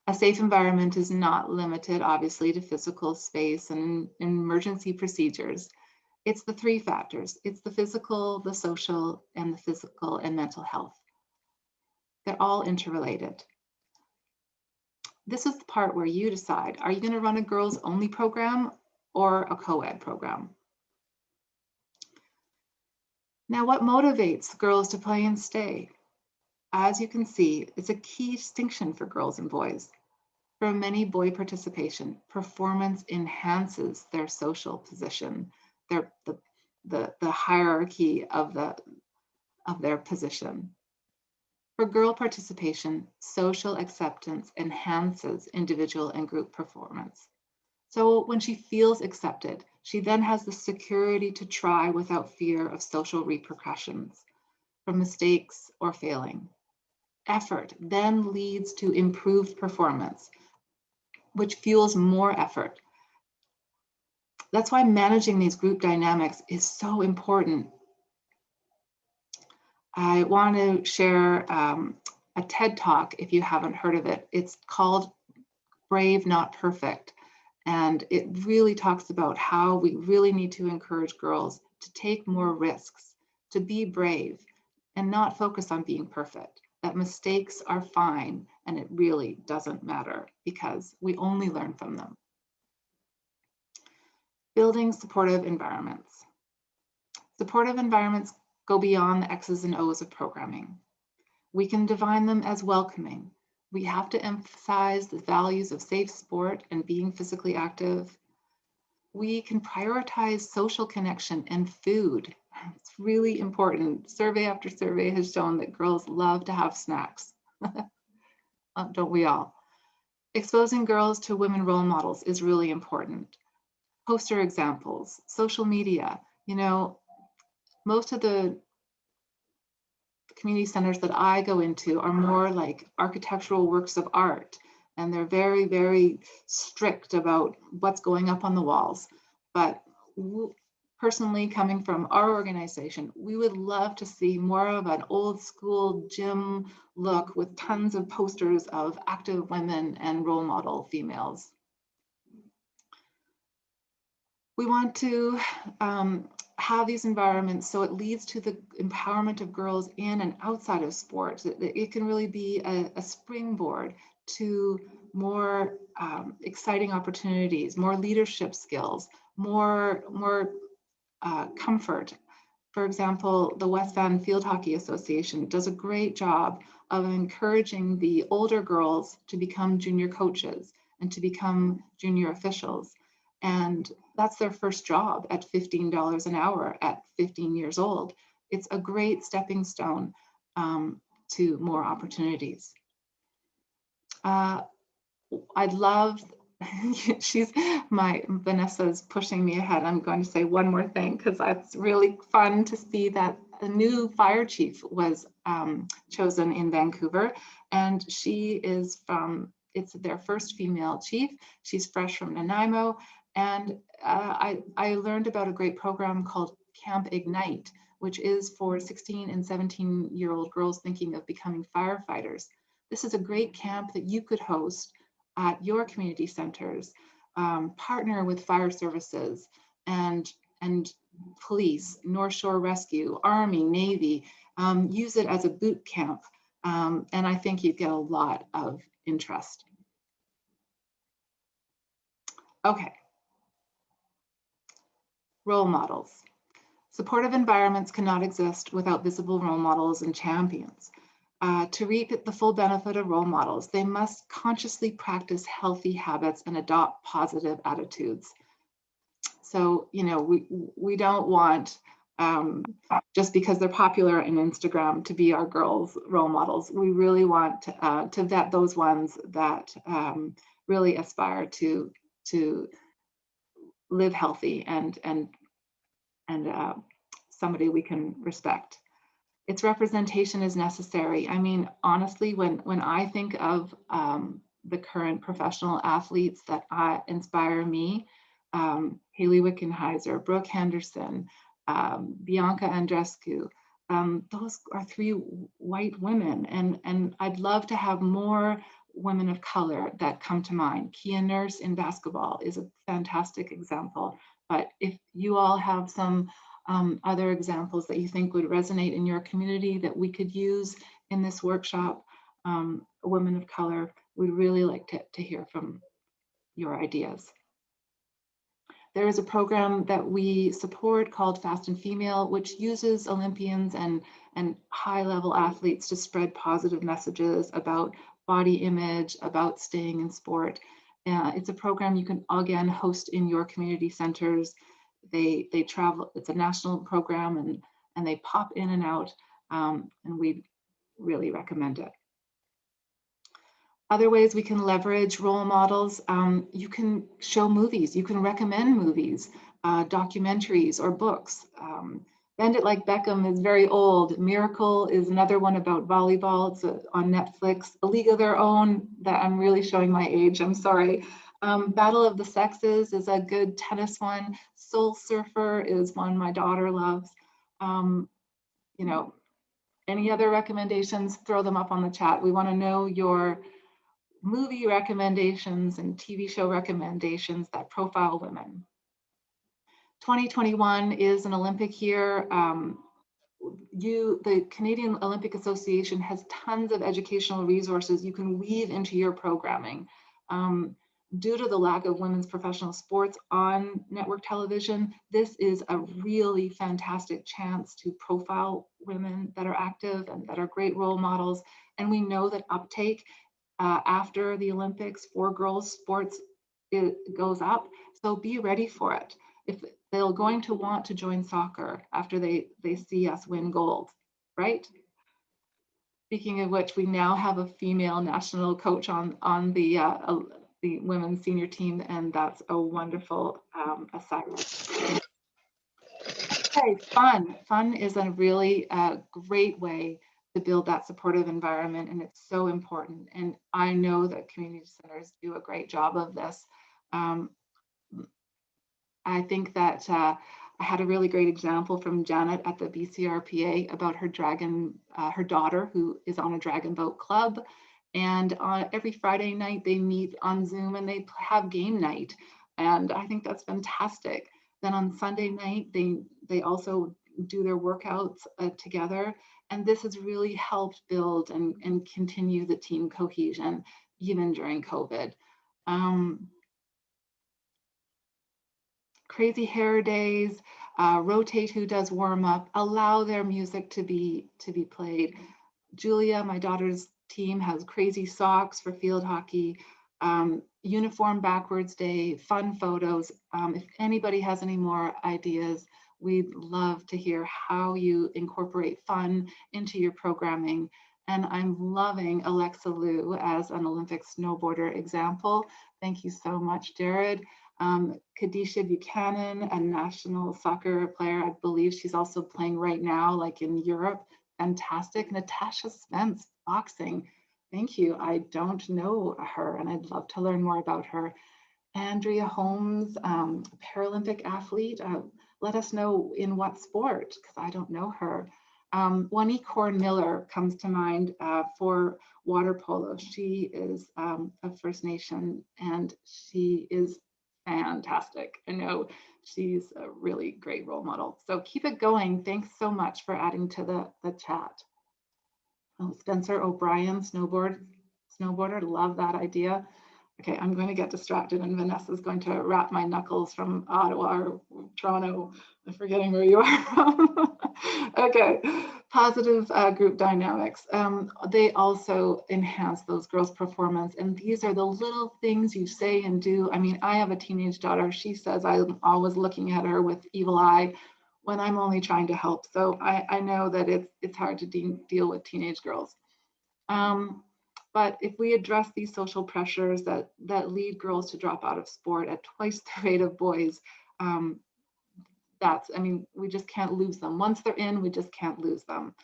A safe environment is not limited, obviously, to physical space and emergency procedures. It's the three factors. It's the physical, the social, and the physical and mental health. They're all interrelated. This is the part where you decide, are you going to run a girls only program or a co-ed program? Now, what motivates girls to play and stay? As you can see, it's a key distinction for girls and boys. For many boy participation, performance enhances their social position, the hierarchy of their position. For girl participation, social acceptance enhances individual and group performance. So when she feels accepted, she then has the security to try without fear of social repercussions from mistakes or failing. Effort then leads to improved performance, which fuels more effort. That's why managing these group dynamics is so important. I want to share a TED Talk, if you haven't heard of it. It's called Brave, Not Perfect. And it really talks about how we really need to encourage girls to take more risks, to be brave, and not focus on being perfect. That mistakes are fine, and it really doesn't matter because we only learn from them. Building supportive environments. Supportive environments go beyond the X's and O's of programming. We can define them as welcoming. We have to emphasize the values of safe sport and being physically active. We can prioritize social connection and food. It's really important. Survey after survey has shown that girls love to have snacks. Don't we all? Exposing girls to women role models is really important. Poster examples, social media. You know, most of the community centers that I go into are more like architectural works of art, and they're very, very strict about what's going up on the walls. But personally, coming from our organization, we would love to see more of an old school gym look with tons of posters of active women and role model females. We want to have these environments so it leads to the empowerment of girls in and outside of sports. It can really be a springboard to more exciting opportunities, more leadership skills, more comfort. For example, the West Van Field Hockey Association does a great job of encouraging the older girls to become junior coaches and to become junior officials. And that's their first job at $15 an hour at 15 years old. It's a great stepping stone to more opportunities. I'd love, Vanessa's pushing me ahead. I'm going to say one more thing because it's really fun to see that a new fire chief was chosen in Vancouver, and she is it's their first female chief. She's fresh from Nanaimo. And I learned about a great program called Camp Ignite, which is for 16 and 17-year-old girls thinking of becoming firefighters. This is a great camp that you could host at your community centers, partner with fire services and police, North Shore Rescue, Army, Navy, use it as a boot camp. And I think you'd get a lot of interest. Okay. Role models. Supportive environments cannot exist without visible role models and champions. To reap the full benefit of role models, they must consciously practice healthy habits and adopt positive attitudes. So, you know, we don't want just because they're popular in Instagram to be our girls' role models. We really want to vet those ones that really aspire to live healthy and somebody we can respect. Its representation is necessary. I mean, honestly, when I think of the current professional athletes that inspire me. Haley Wickenheiser, Brooke Henderson, Bianca Andreescu. Those are 3 white women, and I'd love to have more women of color that come to mind. Kia Nurse in basketball is a fantastic example, but if you all have some other examples that you think would resonate in your community that we could use in this workshop, women of color, we'd really like to hear from your ideas. There is a program that we support called Fast and Female, which uses Olympians and high-level athletes to spread positive messages about body image, about staying in sport. It's a program you can, again, host in your community centers. They travel, it's a national program, and they pop in and out, and we really recommend it. Other ways we can leverage role models, you can show movies, you can recommend movies, documentaries or books. Bend It Like Beckham is very old. Miracle is another one about volleyball. It's on Netflix. A League of Their Own, that I'm really showing my age, I'm sorry. Battle of the Sexes is a good tennis one. Soul Surfer is one my daughter loves. You know, any other recommendations, throw them up on the chat. We want to know your movie recommendations and TV show recommendations that profile women. 2021 is an Olympic year. The Canadian Olympic Association has tons of educational resources you can weave into your programming. Due to the lack of women's professional sports on network television, this is a really fantastic chance to profile women that are active and that are great role models. And we know that uptake after the Olympics for girls sports, it goes up. So be ready for it. If they're going to want to join soccer after they see us win gold, right? Speaking of which, we now have a female national coach on the women's senior team, and that's a wonderful assignment. Okay, fun. Fun is a really great way to build that supportive environment, and it's so important. And I know that community centers do a great job of this. I think that I had a really great example from Janet at the BCRPA about her daughter who is on a dragon boat club. And every Friday night they meet on Zoom and they have game night. And I think that's fantastic. Then on Sunday night, they also do their workouts together. And this has really helped build and continue the team cohesion, even during COVID. Crazy Hair Days, rotate who does warm up, allow their music to be played. Julia, my daughter's team, has Crazy Socks for field hockey, uniform backwards day, fun photos. If anybody has any more ideas, we'd love to hear how you incorporate fun into your programming. And I'm loving Alexa Liu as an Olympic snowboarder example. Thank you so much, Jared. Kadisha Buchanan, a national soccer player, I believe she's also playing right now, like in Europe. Fantastic. Natasha Spence, boxing. Thank you. I don't know her and I'd love to learn more about her. Andrea Holmes, Paralympic athlete. Let us know in what sport, because I don't know her. Juanique Horn Miller comes to mind for water polo. She is a First Nation and she is fantastic. I know she's a really great role model. So keep it going. Thanks so much for adding to the chat. Oh, Spencer O'Brien, snowboarder, love that idea. Okay, I'm going to get distracted and Vanessa's going to wrap my knuckles from Ottawa or Toronto. I'm forgetting where you are from. Okay, positive group dynamics. They also enhance those girls' performance. And these are the little things you say and do. I mean, I have a teenage daughter. She says I'm always looking at her with evil eye when I'm only trying to help. So I know that it's hard to deal with teenage girls. But if we address these social pressures that lead girls to drop out of sport at twice the rate of boys, I mean, we just can't lose them. Once they're in, we just can't lose them.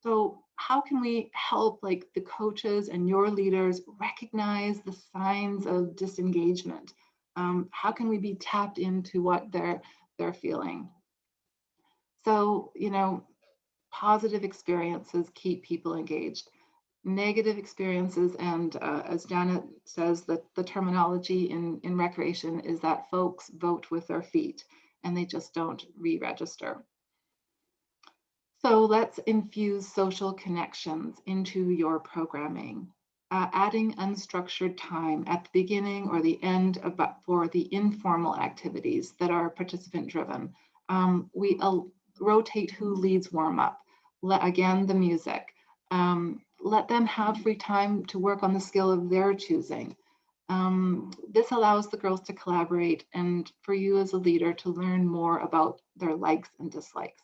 So how can we help like the coaches and your leaders recognize the signs of disengagement? How can we be tapped into what they're feeling? So, you know, positive experiences keep people engaged. Negative experiences, and as Janet says, the terminology in recreation is that folks vote with their feet and they just don't re-register. So let's infuse social connections into your programming. Adding unstructured time at the beginning or the end for the informal activities that are participant driven. We rotate who leads warm up. Again, the music. Let them have free time to work on the skill of their choosing. This allows the girls to collaborate and for you as a leader to learn more about their likes and dislikes.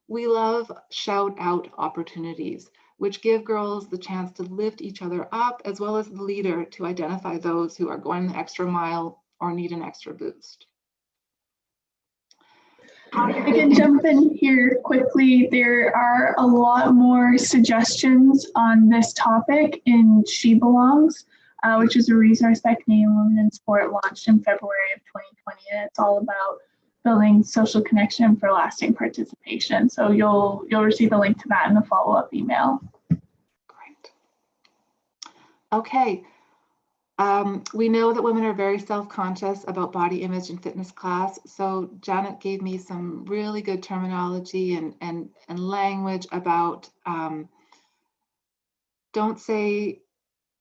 We love shout out opportunities, which give girls the chance to lift each other up, as well as the leader to identify those who are going the extra mile or need an extra boost. I can jump in here quickly. There are a lot more suggestions on this topic in She Belongs, which is a resource that Canadian Women in Sport launched in February of 2020. And it's all about building social connection for lasting participation. So you'll receive a link to that in the follow-up email. Great. Okay. We know that women are very self-conscious about body image in fitness class. So Janet gave me some really good terminology and language about don't say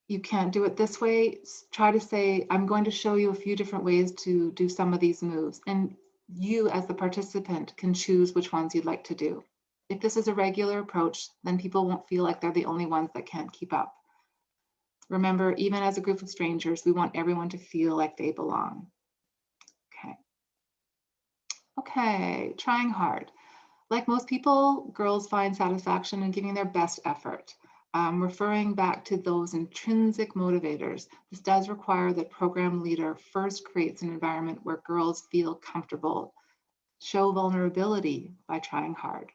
you can't do it this way. Try to say, I'm going to show you a few different ways to do some of these moves. And you as the participant can choose which ones you'd like to do. If this is a regular approach, then people won't feel like they're the only ones that can't keep up. Remember, even as a group of strangers, we want everyone to feel like they belong. Okay, trying hard. Like most people, girls find satisfaction in giving their best effort. Referring back to those intrinsic motivators, this does require that program leader first creates an environment where girls feel comfortable, show vulnerability by trying hard.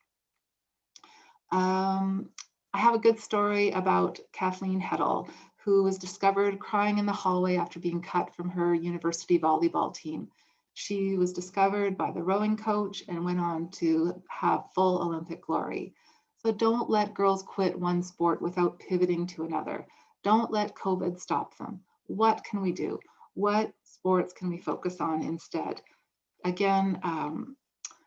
I have a good story about Kathleen Heddle, who was discovered crying in the hallway after being cut from her university volleyball team. She was discovered by the rowing coach and went on to have full Olympic glory. So don't let girls quit one sport without pivoting to another. Don't let COVID stop them. What can we do? What sports can we focus on instead? Again,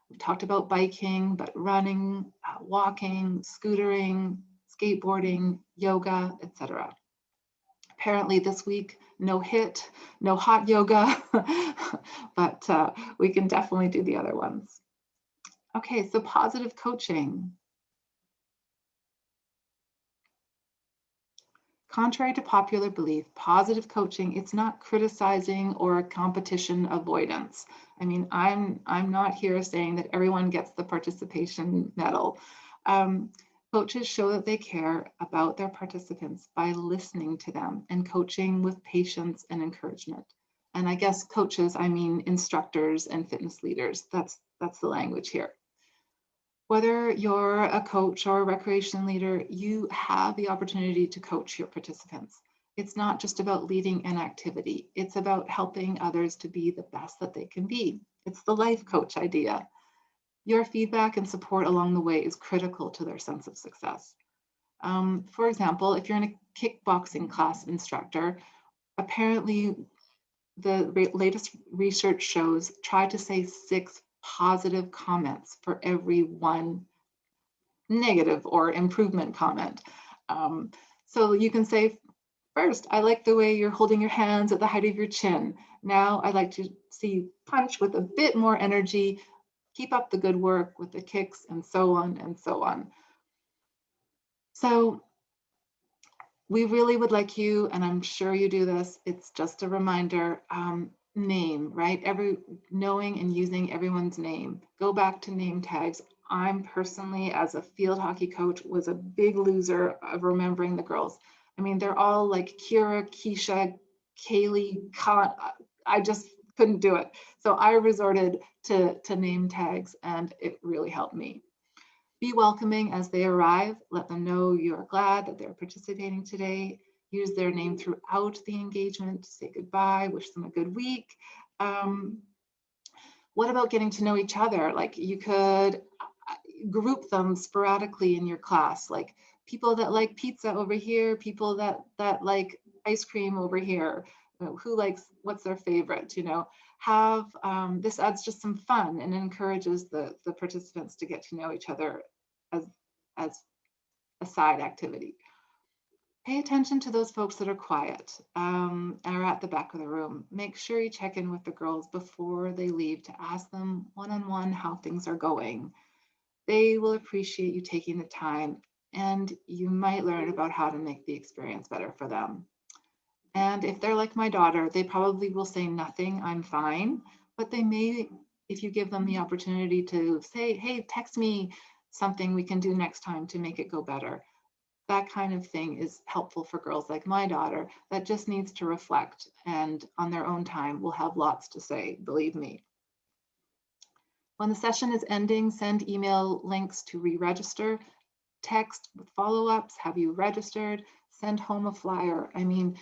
we talked about biking, but running, walking, scootering, skateboarding, yoga, etc. Apparently this week, no HIIT, no hot yoga, but we can definitely do the other ones. Okay, so positive coaching. Contrary to popular belief, positive coaching, it's not criticizing or competition avoidance. I mean, I'm not here saying that everyone gets the participation medal. Coaches show that they care about their participants by listening to them and coaching with patience and encouragement. And I guess coaches, I mean instructors and fitness leaders. That's the language here. Whether you're a coach or a recreation leader, you have the opportunity to coach your participants. It's not just about leading an activity. It's about helping others to be the best that they can be. It's the life coach idea. Your feedback and support along the way is critical to their sense of success. For example, if you're in a kickboxing class instructor, apparently the latest research shows try to say 6 positive comments for every 1 negative or improvement comment. So you can say, first, I like the way you're holding your hands at the height of your chin. Now I'd like to see you punch with a bit more energy, keep up the good work with the kicks, and so on and so on. So we really would like you, and I'm sure you do this, it's just a reminder, name, right? Knowing and using everyone's name. Go back to name tags. I'm personally, as a field hockey coach, was a big loser of remembering the girls. I mean, they're all like Kira, Keisha, Kaylee, Khan. I just couldn't do it. So I resorted to name tags, and it really helped me. Be welcoming as they arrive. Let them know you're glad that they're participating today. Use their name throughout the engagement. Say goodbye, wish them a good week. What about getting to know each other? Like you could group them sporadically in your class, like people that like pizza over here, people that like ice cream over here, who likes, what's their favorite, you know, have, this adds just some fun and encourages the participants to get to know each other as a side activity. Pay attention to those folks that are quiet, are at the back of the room. Make sure you check in with the girls before they leave to ask them one-on-one how things are going. They will appreciate you taking the time, and you might learn about how to make the experience better for them. And if they're like my daughter, they probably will say nothing, I'm fine, but they may, if you give them the opportunity to say, hey, text me something we can do next time to make it go better. That kind of thing is helpful for girls like my daughter that just needs to reflect, and on their own time will have lots to say, believe me. When the session is ending, send email links to re-register, text with follow-ups, have you registered, send home a flyer. I mean,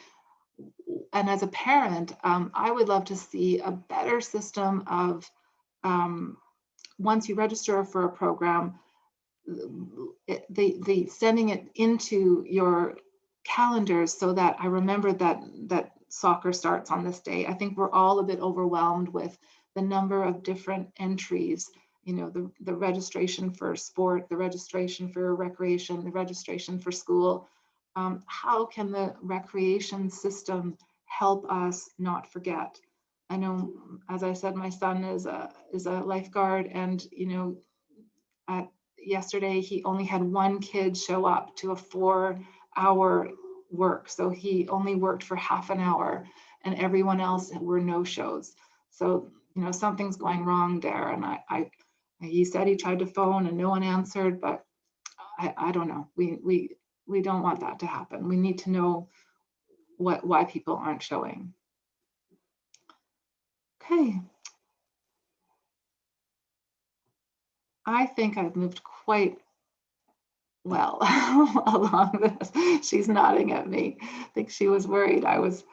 and as a parent, I would love to see a better system of, once you register for a program, the sending it into your calendars so that I remember that soccer starts on this day. I think we're all a bit overwhelmed with the number of different entries, you know, the registration for sport, the registration for recreation, the registration for school. How can the recreation system help us not forget? I know, as I said, my son is a lifeguard, and you know, yesterday he only had one kid show up to a 4-hour work, so he only worked for half an hour, and everyone else were no-shows. So you know, something's going wrong there, and he said he tried to phone and no one answered, but I don't know. We don't want that to happen. We need to know why people aren't showing. Okay. I think I've moved quite well along this. She's nodding at me. I think she was worried I was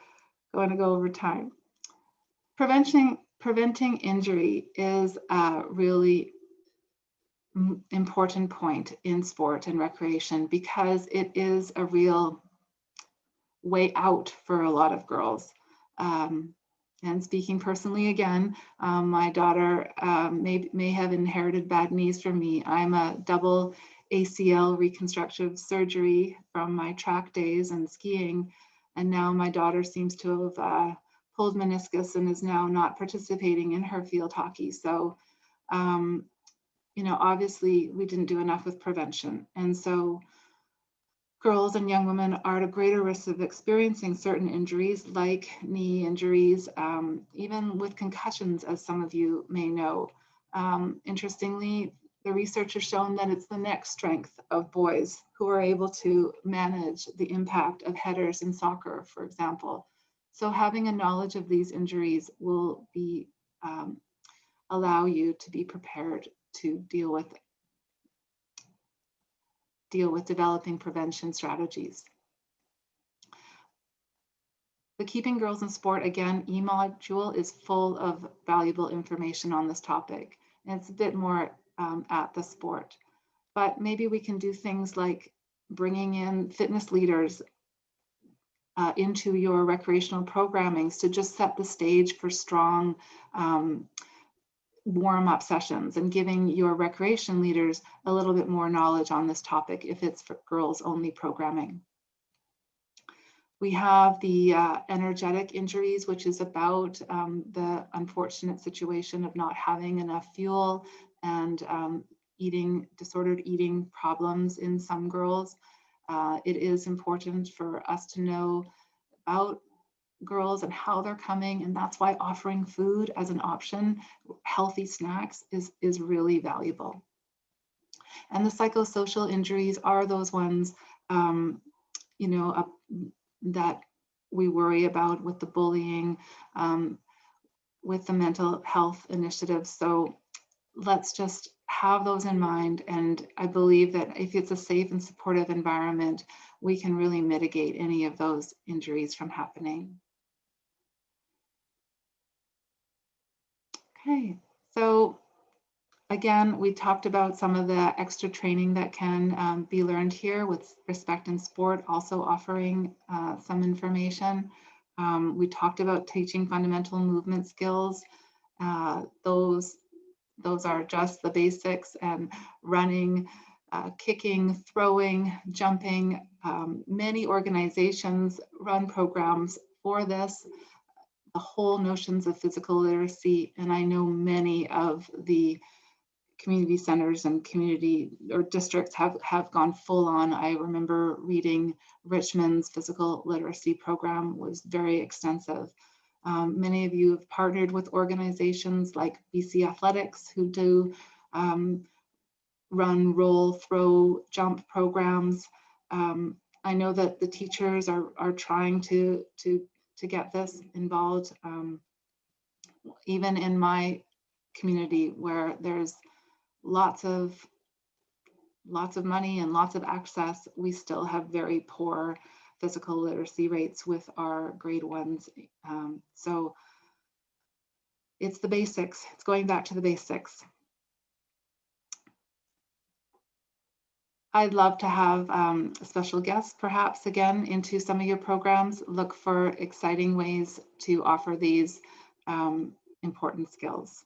going to go over time. Preventing injury is a really important point in sport and recreation, because it is a real way out for a lot of girls. And speaking personally again, my daughter may have inherited bad knees from me. I'm a double ACL reconstructive surgery from my track days and skiing. And now my daughter seems to have pulled meniscus and is now not participating in her field hockey. So, you know, obviously we didn't do enough with prevention. And so girls and young women are at a greater risk of experiencing certain injuries like knee injuries, even with concussions, as some of you may know. Interestingly, the research has shown that it's the neck strength of boys who are able to manage the impact of headers in soccer, for example. So having a knowledge of these injuries will be allow you to be prepared to deal with developing prevention strategies. The Keeping Girls in Sport, again, e-module is full of valuable information on this topic. And it's a bit more at the sport, but maybe we can do things like bringing in fitness leaders into your recreational programmings to just set the stage for strong warm-up sessions, and giving your recreation leaders a little bit more knowledge on this topic if it's for girls only programming. We have the energetic injuries, which is about the unfortunate situation of not having enough fuel and disordered eating problems in some girls. It is important for us to know about girls and how they're coming, and that's why offering food as an option, healthy snacks, is really valuable. And the psychosocial injuries are those ones, you know, that we worry about with the bullying, with the mental health initiatives. So let's just have those in mind. And I believe that if it's a safe and supportive environment, we can really mitigate any of those injuries from happening. Okay, so again, we talked about some of the extra training that can be learned here with Respect in Sport, also offering some information. We talked about teaching fundamental movement skills. Those are just the basics, and running, kicking, throwing, jumping. Many organizations run programs for this, the whole notions of physical literacy. And I know many of the community centers and community or districts have gone full on. I remember reading Richmond's physical literacy program was very extensive. Many of you have partnered with organizations like BC Athletics, who do run, roll, throw, jump programs. I know that the teachers are trying to get this involved. Even in my community, where there's lots of money and lots of access, we still have very poor physical literacy rates with our grade ones. So it's the basics. It's going back to the basics. I'd love to have special guests, perhaps again, into some of your programs. Look for exciting ways to offer these important skills.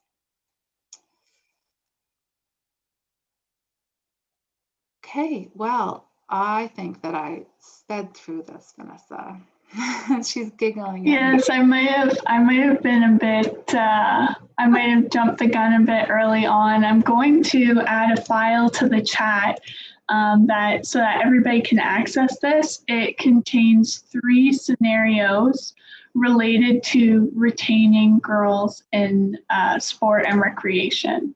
Okay, well, I think that I sped through this, Vanessa. She's giggling. Yes, I might have been a bit, I might have jumped the gun a bit early on. I'm going to add a file to the chat so that everybody can access this. It contains 3 scenarios related to retaining girls in sport and recreation.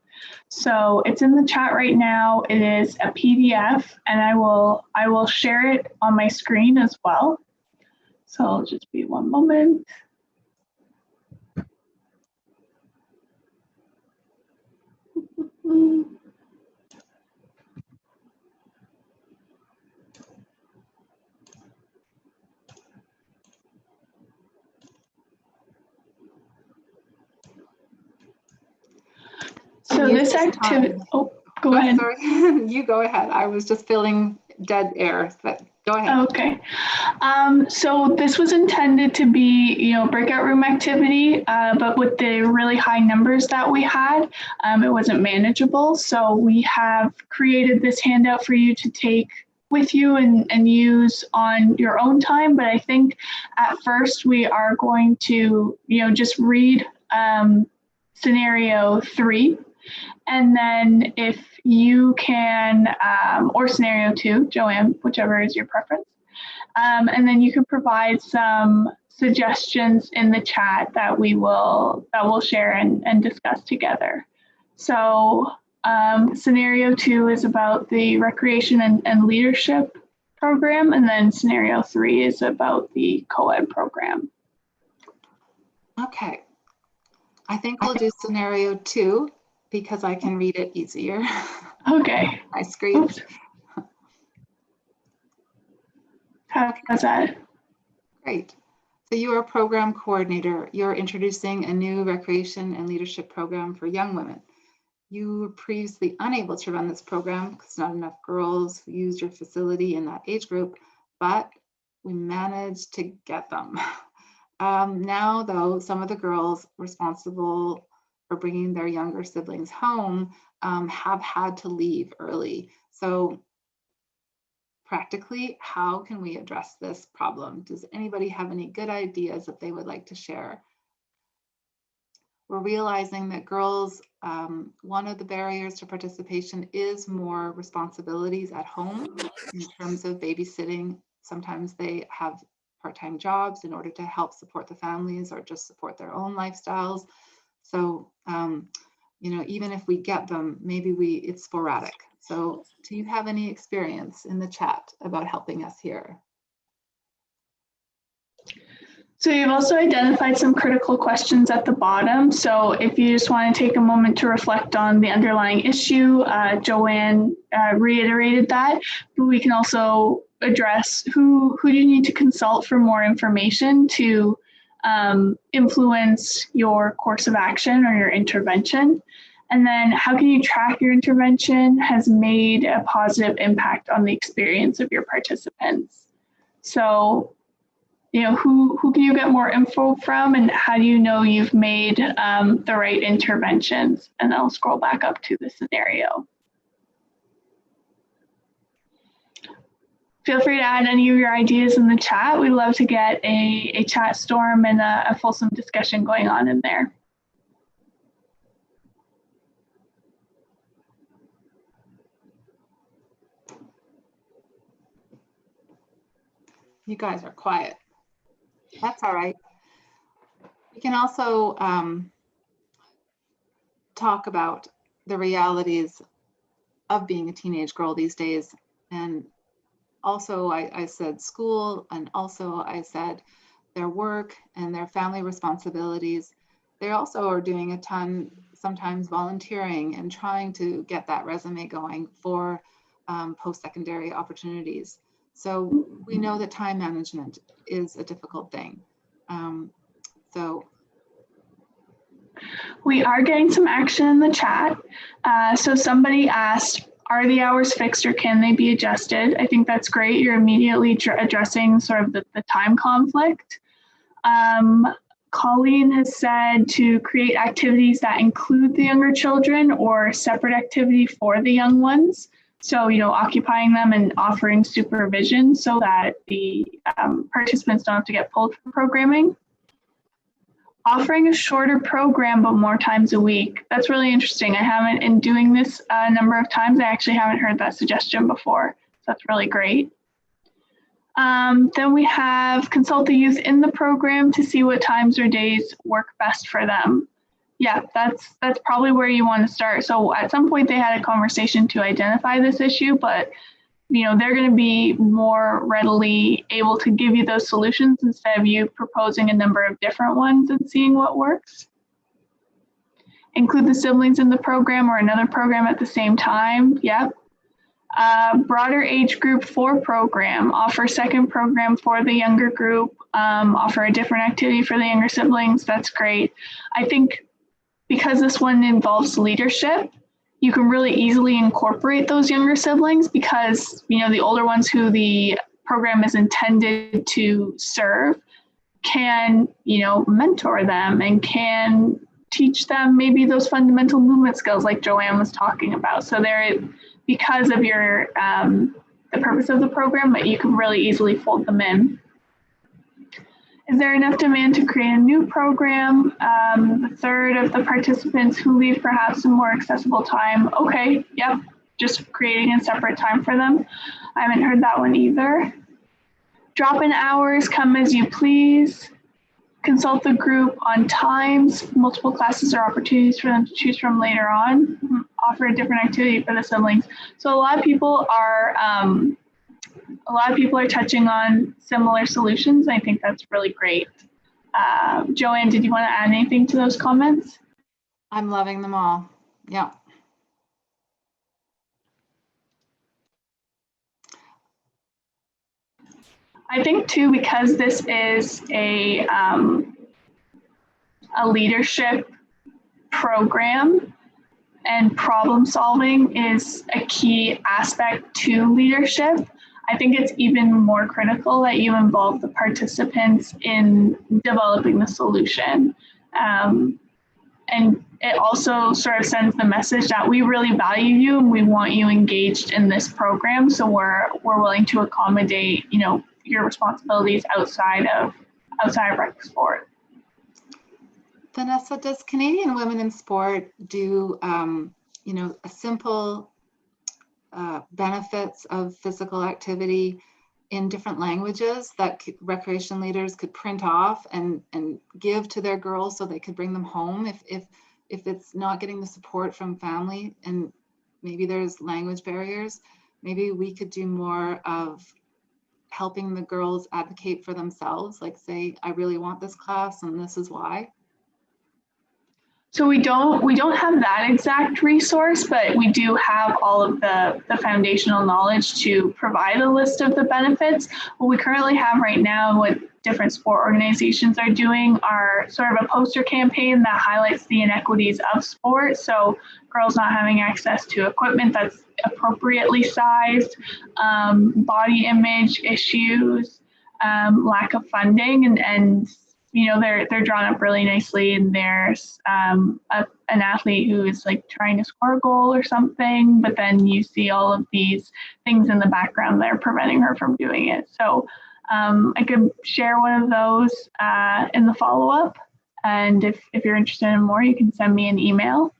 So it's in the chat right now. It is a PDF, and I will share it on my screen as well. So I'll just be one moment. So this activity, oh, go ahead. Sorry, you go ahead. I was just feeling dead air, but go ahead. Okay. So this was intended to be, breakout room activity, but with the really high numbers that we had, it wasn't manageable. So we have created this handout for you to take with you and use on your own time. But I think at first we are going to, just read scenario 3. And then if you can, or scenario 2, Joanne, whichever is your preference. And then you can provide some suggestions in the chat that we'll share and discuss together. So scenario 2 is about the recreation and leadership program. And then scenario 3 is about the co-ed program. Okay. I think we'll do scenario 2 because I can read it easier. Okay. My screen. Oops. How's that? Great. So you are a program coordinator. You're introducing a new recreation and leadership program for young women. You were previously unable to run this program because not enough girls used your facility in that age group, but we managed to get them. Now, though, some of the girls responsible for bringing their younger siblings home have had to leave early. So practically, how can we address this problem? Does anybody have any good ideas that they would like to share? We're realizing that girls, one of the barriers to participation is more responsibilities at home in terms of babysitting. Sometimes they have part-time jobs in order to help support the families or just support their own lifestyles. So, even if we get them, maybe it's sporadic. So do you have any experience in the chat about helping us here? So you've also identified some critical questions at the bottom. So if you just want to take a moment to reflect on the underlying issue, Joanne reiterated that, but we can also address who do you need to consult for more information to influence your course of action or your intervention. And then how can you track your intervention has made a positive impact on the experience of your participants? So, you know, who can you get more info from, and how do you know you've made the right interventions? And I'll scroll back up to the scenario. Feel free to add any of your ideas in the chat. We'd love to get a chat storm and a fulsome discussion going on in there. You guys are quiet. That's all right. We can also talk about the realities of being a teenage girl these days. And also I said school, and also I said their work and their family responsibilities. They also are doing a ton, sometimes volunteering and trying to get that resume going for post-secondary opportunities. So we know that time management is a difficult thing. We are getting some action in the chat. So somebody asked, are the hours fixed or can they be adjusted? I think that's great. You're immediately addressing sort of the time conflict. Colleen has said to create activities that include the younger children or separate activity for the young ones. So, you know, occupying them and offering supervision so that the participants don't have to get pulled from programming. Offering a shorter program, but more times a week. That's really interesting. I haven't, in doing this a number of times, I actually haven't heard that suggestion before. So that's really great. Then we have consult the youth in the program to see what times or days work best for them. Yeah, that's probably where you want to start. So at some point they had a conversation to identify this issue, but you know, they're going to be more readily able to give you those solutions instead of you proposing a number of different ones and seeing what works. Include the siblings in the program or another program at the same time. Yep. Broader age group 4 program, offer second program for the younger group, offer a different activity for the younger siblings. That's great. I think because this one involves leadership, you can really easily incorporate those younger siblings because, you know, the older ones who the program is intended to serve can, you know, mentor them and can teach them maybe those fundamental movement skills like Joanne was talking about. So there, because of your, the purpose of the program, but you can really easily fold them in. Is there enough demand to create a new program? A third of the participants who leave perhaps some more accessible time. Okay, yep, just creating a separate time for them. I haven't heard that one either. Drop-in hours, come as you please. Consult the group on times, multiple classes or opportunities for them to choose from later on. Offer a different activity for the siblings. So a lot of people are touching on similar solutions. I think that's really great. Joanne, did you want to add anything to those comments? I'm loving them all. Yeah. I think too, because this is a leadership program and problem solving is a key aspect to leadership, I think it's even more critical that you involve the participants in developing the solution. And it also sort of sends the message that we really value you and we want you engaged in this program. So we're willing to accommodate, you know, your responsibilities outside of rec sport. Vanessa, does Canadian Women in Sport do, you know, a simple benefits of physical activity in different languages that recreation leaders could print off and give to their girls so they could bring them home if it's not getting the support from family and maybe there's language barriers? Maybe we could do more of helping the girls advocate for themselves, like say, I really want this class and this is why? So we don't have that exact resource, but we do have all of the foundational knowledge to provide a list of the benefits. What we currently have right now, what different sport organizations are doing, are sort of a poster campaign that highlights the inequities of sport. So girls not having access to equipment that's appropriately sized, body image issues, lack of funding, and you know, they're drawn up really nicely, and there's an athlete who is like trying to score a goal or something, but then you see all of these things in the background that are preventing her from doing it. So I could share one of those in the follow-up, and if you're interested in more, you can send me an email.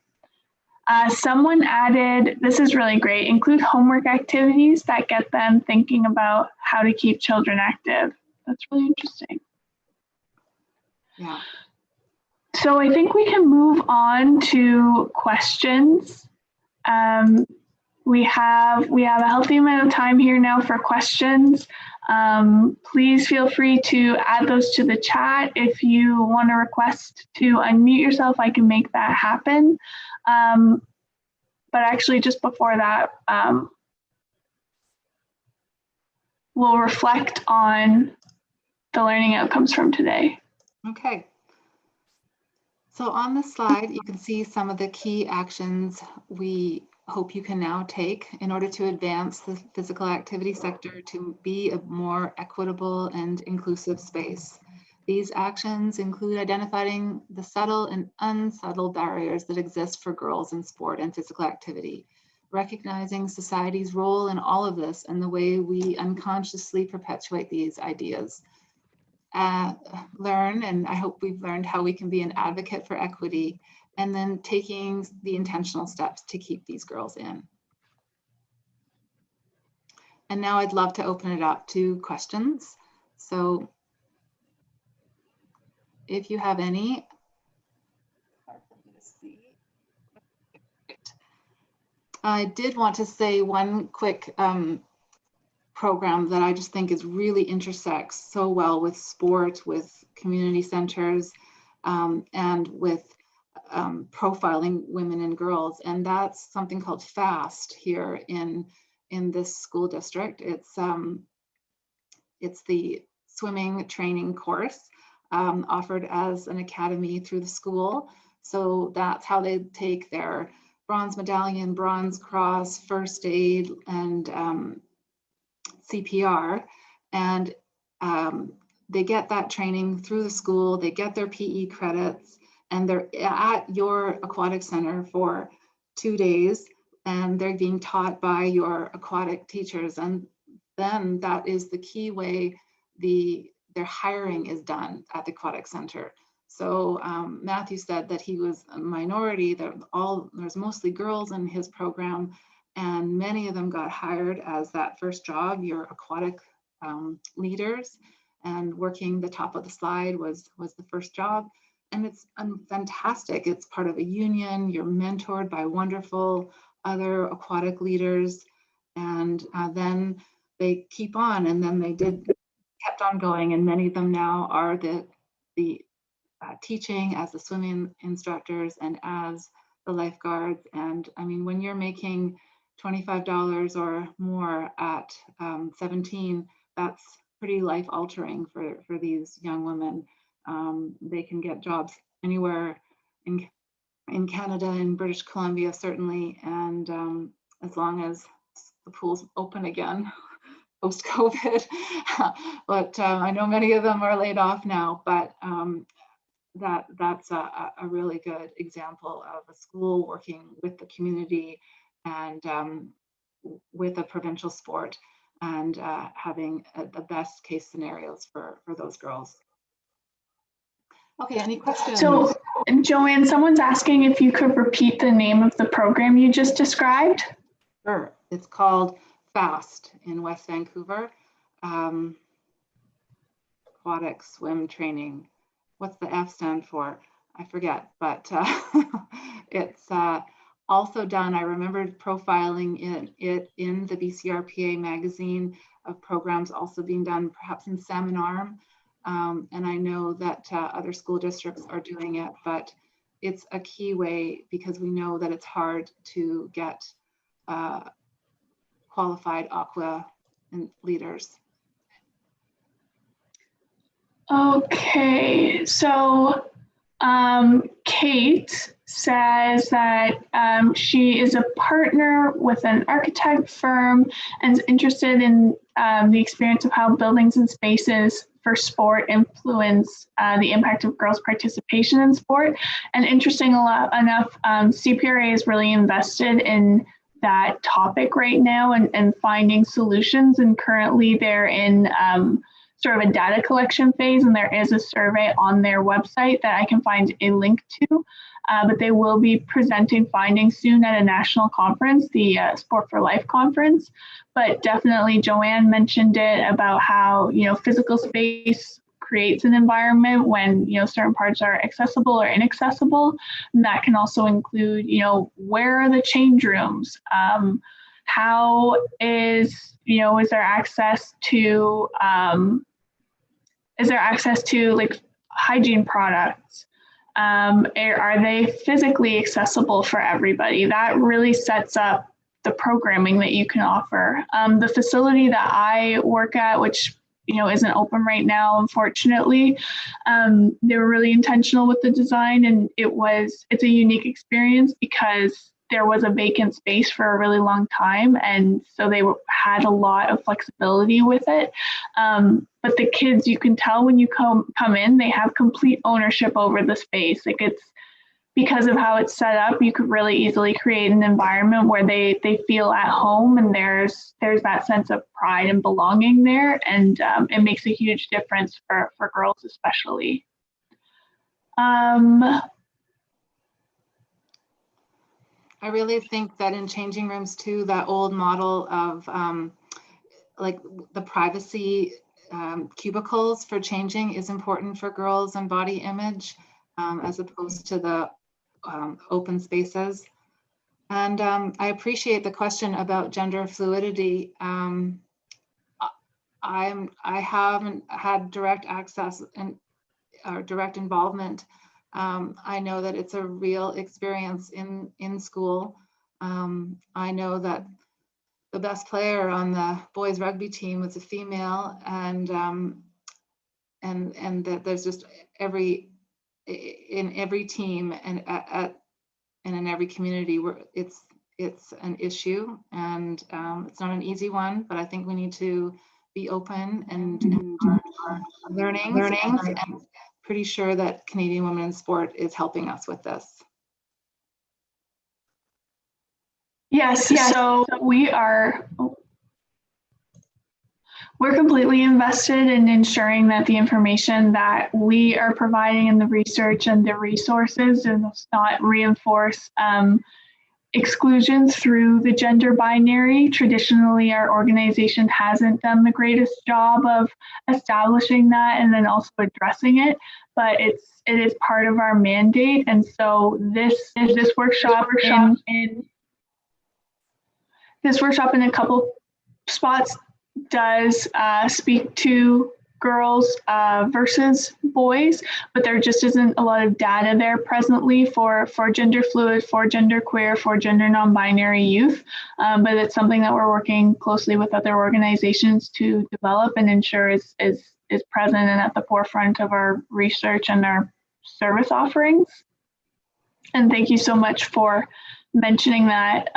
Someone added, this is really great, include homework activities that get them thinking about how to keep children active. That's really interesting. Yeah. So I think we can move on to questions. We have a healthy amount of time here now for questions. Please feel free to add those to the chat. If you want to request to unmute yourself, I can make that happen. But actually, just before that, we'll reflect on the learning outcomes from today. Okay. So on the slide, you can see some of the key actions we hope you can now take in order to advance the physical activity sector to be a more equitable and inclusive space. These actions include identifying the subtle and unsubtle barriers that exist for girls in sport and physical activity, recognizing society's role in all of this and the way we unconsciously perpetuate these ideas. Learn, and I hope we've learned how we can be an advocate for equity, and then taking the intentional steps to keep these girls in. And now I'd love to open it up to questions. So if you have any, I did want to say one quick program that I just think is really intersects so well with sport, with community centers, and with profiling women and girls. And that's something called FAST here in this school district. It's the swimming training course offered as an academy through the school. So that's how they take their bronze medallion, bronze cross, first aid, and CPR, and they get that training through the school. They get their PE credits, and they're at your aquatic center for 2 days, and they're being taught by your aquatic teachers. And then that is the key way their hiring is done at the aquatic center. So Matthew said that he was a minority. There's mostly girls in his program, and many of them got hired as that first job, your aquatic leaders, and working the top of the slide was the first job. And it's fantastic. It's part of a union. You're mentored by wonderful other aquatic leaders, and then they keep on, and then they kept on going, and many of them now are the teaching as the swimming instructors and as the lifeguards. And I mean, when you're making $25 or more at 17, that's pretty life altering for these young women. They can get jobs anywhere in Canada and British Columbia, certainly. And as long as the pool's open again post-COVID. But I know many of them are laid off now, but that's a really good example of a school working with the community and with a provincial sport, and having the best case scenarios for those girls. Okay, any questions? So Joanne, someone's asking if you could repeat the name of the program you just described. Sure, it's called FAST in West Vancouver, aquatic swim training. What's the F stand for? I forget, but it's also done, I remembered profiling it in the BCRPA magazine of programs also being done perhaps in Salmon Arm. And I know that other school districts are doing it, but it's a key way because we know that it's hard to get qualified aqua leaders. Okay, so Kate says that she is a partner with an architect firm and is interested in the experience of how buildings and spaces for sport influence the impact of girls' participation in sport. And interesting enough, CPRA is really invested in that topic right now and finding solutions. And currently they're in sort of a data collection phase, and there is a survey on their website that I can find a link to. But they will be presenting findings soon at a national conference, the Sport for Life conference. But definitely Joanne mentioned it about how, physical space creates an environment when, certain parts are accessible or inaccessible. And that can also include, where are the change rooms? How is there access to like hygiene products? Are they physically accessible for everybody? That really sets up the programming that you can offer. The facility that I work at, which isn't open right now, unfortunately, they were really intentional with the design, and it's a unique experience because there was a vacant space for a really long time, and so they had a lot of flexibility with it. But the kids, you can tell when you come in, they have complete ownership over the space. Like, it's because of how it's set up, you could really easily create an environment where they feel at home, and there's that sense of pride and belonging there, and it makes a huge difference for girls especially. I really think that in changing rooms too, that old model of like the privacy cubicles for changing is important for girls and body image, as opposed to the open spaces. And I appreciate the question about gender fluidity. I haven't had direct access or direct involvement. I know that it's a real experience in school. I know that the best player on the boys rugby team was a female, and that there's just in every team and in every community where it's an issue, and it's not an easy one, but I think we need to be open and learning. And I'm pretty sure that Canadian Women in Sport is helping us with this. Yes. So we're completely invested in ensuring that the information that we are providing in the research and the resources does not reinforce exclusions through the gender binary. Traditionally, our organization hasn't done the greatest job of establishing that and then also addressing it, but it is part of our mandate. And so this workshop in a couple spots does speak to girls versus boys, but there just isn't a lot of data there presently for gender fluid, for gender queer, for gender non-binary youth. But it's something that we're working closely with other organizations to develop and ensure is present and at the forefront of our research and our service offerings. And thank you so much for mentioning that,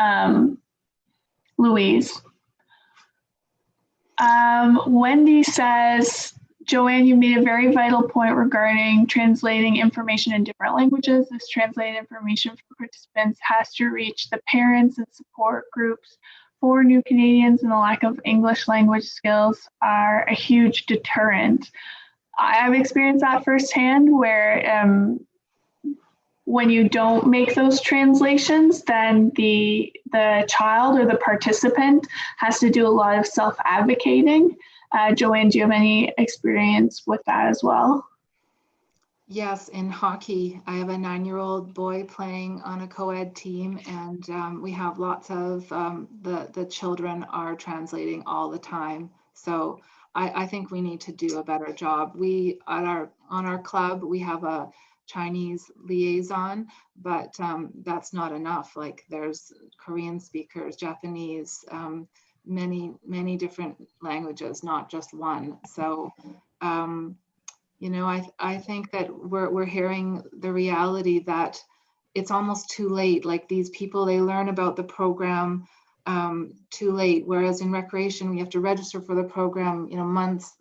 Louise. Wendy says, Joanne, you made a very vital point regarding translating information in different languages. This translated information for participants has to reach the parents and support groups for new Canadians, and the lack of English language skills are a huge deterrent. I've experienced that firsthand, where when you don't make those translations, then the child or the participant has to do a lot of self-advocating. Joanne, do you have any experience with that as well? Yes, in hockey, I have a 9-year-old boy playing on a co-ed team, and we have lots of the children are translating all the time. So I think we need to do a better job. We on our club we have a Chinese liaison, but that's not enough. Like there's Korean speakers, Japanese, many different languages, not just one. So. You know, I think that we're hearing the reality that it's almost too late. Like these people, they learn about the program too late. Whereas in recreation, we have to register for the program, you know, months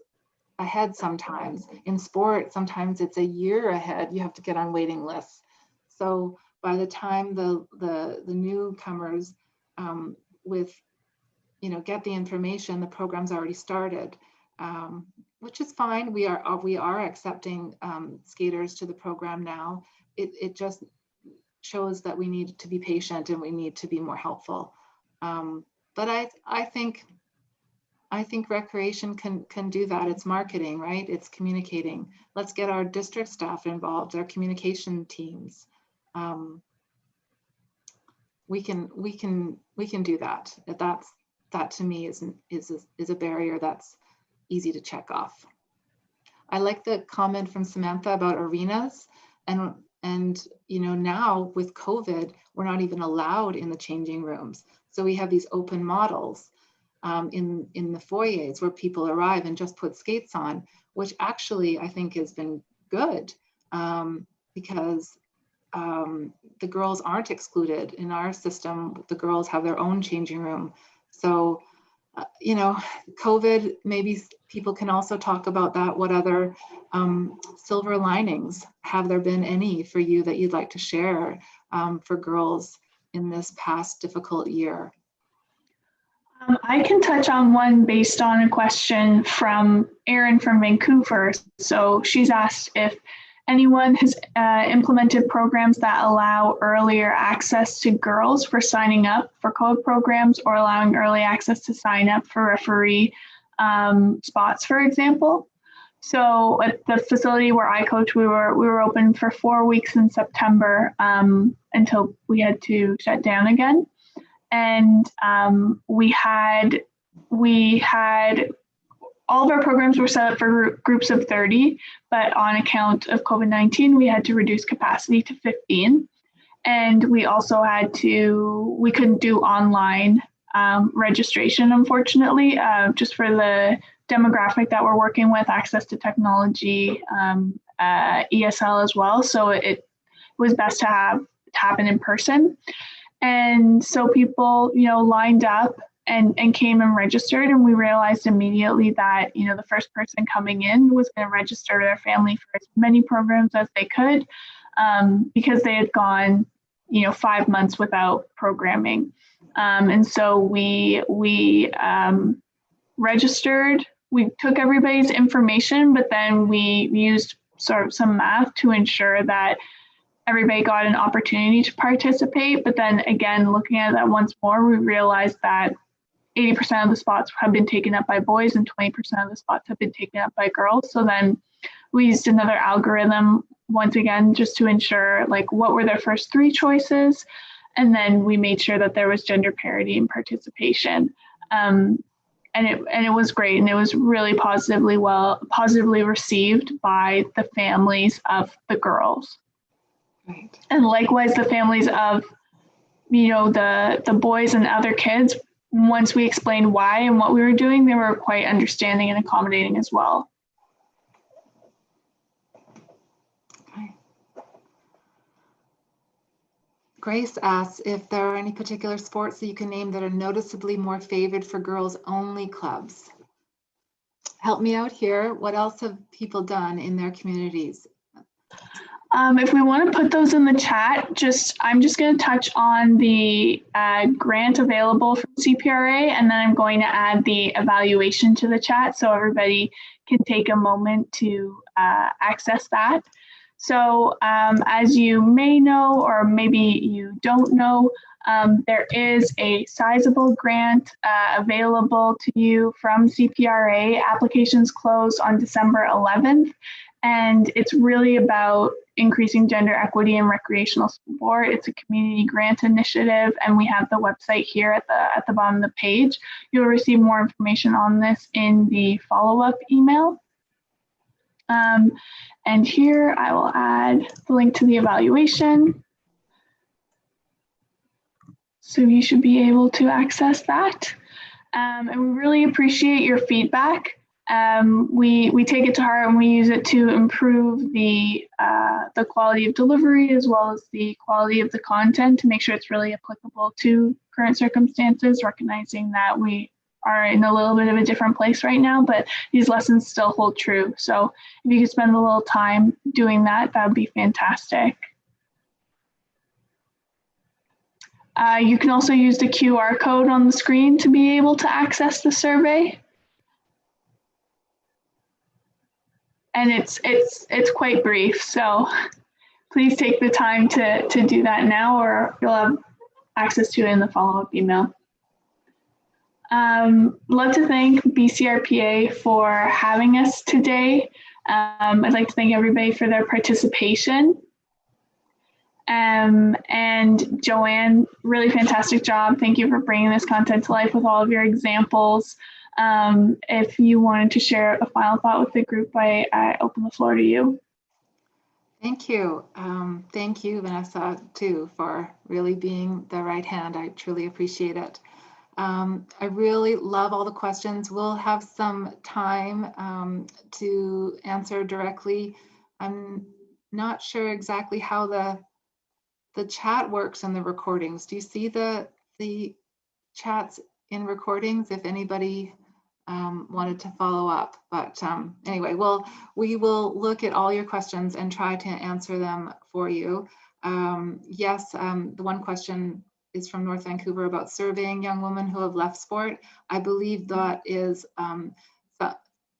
ahead sometimes. In sport, sometimes it's a year ahead. You have to get on waiting lists. So by the time the newcomers with, you know, get the information, the program's already started. Which is fine. We are accepting skaters to the program now. It just shows that we need to be patient and we need to be more helpful. But I think recreation can do that. It's marketing, right? It's communicating. Let's get our district staff involved, our communication teams. We can do that. That to me is a barrier that's easy to check off. I like the comment from Samantha about arenas, and you know, now with COVID, we're not even allowed in the changing rooms. So we have these open models in the foyers where people arrive and just put skates on, which actually I think has been good because the girls aren't excluded in our system. The girls have their own changing room. So you know, COVID, maybe people can also talk about that. What other silver linings have there been any for you that you'd like to share for girls in this past difficult year? I can touch on one based on a question from Erin from Vancouver. So she's asked if anyone has implemented programs that allow earlier access to girls for signing up for co-ed programs, or allowing early access to sign up for referee spots, for example. So at the facility where I coach, we were open for 4 weeks in September until we had to shut down again. And we had all of our programs were set up for groups of 30, but on account of COVID-19, we had to reduce capacity to 15. And we also we couldn't do online registration, unfortunately, just for the demographic that we're working with, access to technology, ESL as well. So it was best to happen in person. And so people, you know, lined up and came and registered, and we realized immediately that, you know, the first person coming in was going to register their family for as many programs as they could, because they had gone, you know, 5 months without programming. And so we registered, we took everybody's information, but then we used sort of some math to ensure that everybody got an opportunity to participate. But then again, looking at that once more, we realized that 80% of the spots have been taken up by boys and 20% of the spots have been taken up by girls. So then we used another algorithm once again, just to ensure like what were their first 3 choices. And then we made sure that there was gender parity in participation. And it was great. And it was really positively received by the families of the girls. Right. And likewise, the families of, you know, the boys and other kids, once we explained why and what we were doing, they were quite understanding and accommodating as well. Okay. Grace asks if there are any particular sports that you can name that are noticeably more favored for girls only clubs. Help me out here. What else have people done in their communities? If we want to put those in the chat, I'm just going to touch on the grant available from CPRA, and then I'm going to add the evaluation to the chat so everybody can take a moment to access that. So as you may know, or maybe you don't know, there is a sizable grant available to you from CPRA. Applications close on December 11th. And it's really about increasing gender equity in recreational sport. It's a community grant initiative, and we have the website here at the bottom of the page. You'll receive more information on this in the follow-up email. And here I will add the link to the evaluation. So you should be able to access that. And we really appreciate your feedback. We take it to heart and we use it to improve the quality of delivery as well as the quality of the content to make sure it's really applicable to current circumstances, recognizing that we are in a little bit of a different place right now, but these lessons still hold true. So if you could spend a little time doing that, that would be fantastic. You can also use the QR code on the screen to be able to access the survey. And it's quite brief, so please take the time to do that now, or you'll have access to it in the follow-up email. Love to thank BCRPA for having us today. I'd like to thank everybody for their participation. And Joanne, really fantastic job. Thank you for bringing this content to life with all of your examples. If you wanted to share a final thought with the group, I open the floor to you. Thank you. Thank you, Vanessa, too, for really being the right hand. I truly appreciate it. I really love all the questions. We'll have some time to answer directly. I'm not sure exactly how the chat works in the recordings. Do you see the chats in recordings if anybody wanted to follow up? But anyway, we will look at all your questions and try to answer them for you. Yes, the one question is from North Vancouver about surveying young women who have left sport. I believe that is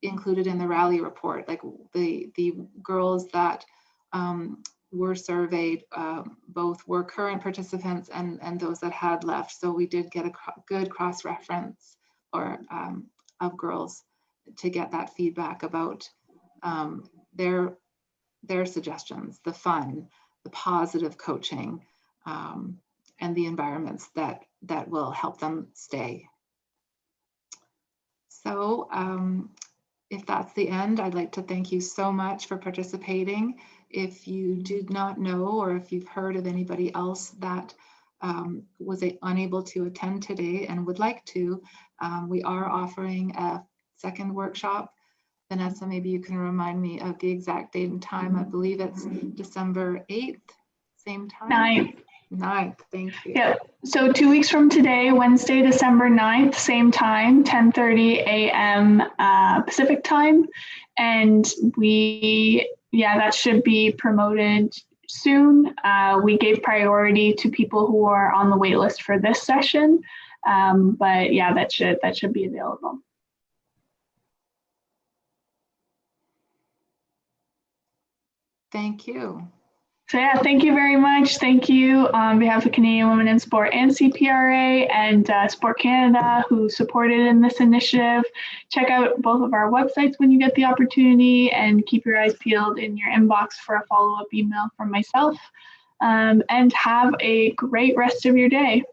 included in the rally report, like the girls that were surveyed, both were current participants and those that had left. So we did get a good cross-reference or of girls to get that feedback about their suggestions, the fun, the positive coaching, and the environments that will help them stay. So if that's the end, I'd like to thank you so much for participating. If you did not know, or if you've heard of anybody else that was unable to attend today and would like to, we are offering a second workshop. Vanessa, maybe you can remind me of the exact date and time. I believe it's December 8th, same time? 9th, thank you. Yeah, so 2 weeks from today, Wednesday, December 9th, same time, 10:30 a.m. Pacific time. And that should be promoted soon. We gave priority to people who are on the wait list for this session. But yeah, that should be available. Thank you. So yeah, thank you very much. Thank you on behalf of Canadian Women in Sport and CPRA and Sport Canada who supported in this initiative. Check out both of our websites when you get the opportunity and keep your eyes peeled in your inbox for a follow-up email from myself. And have a great rest of your day.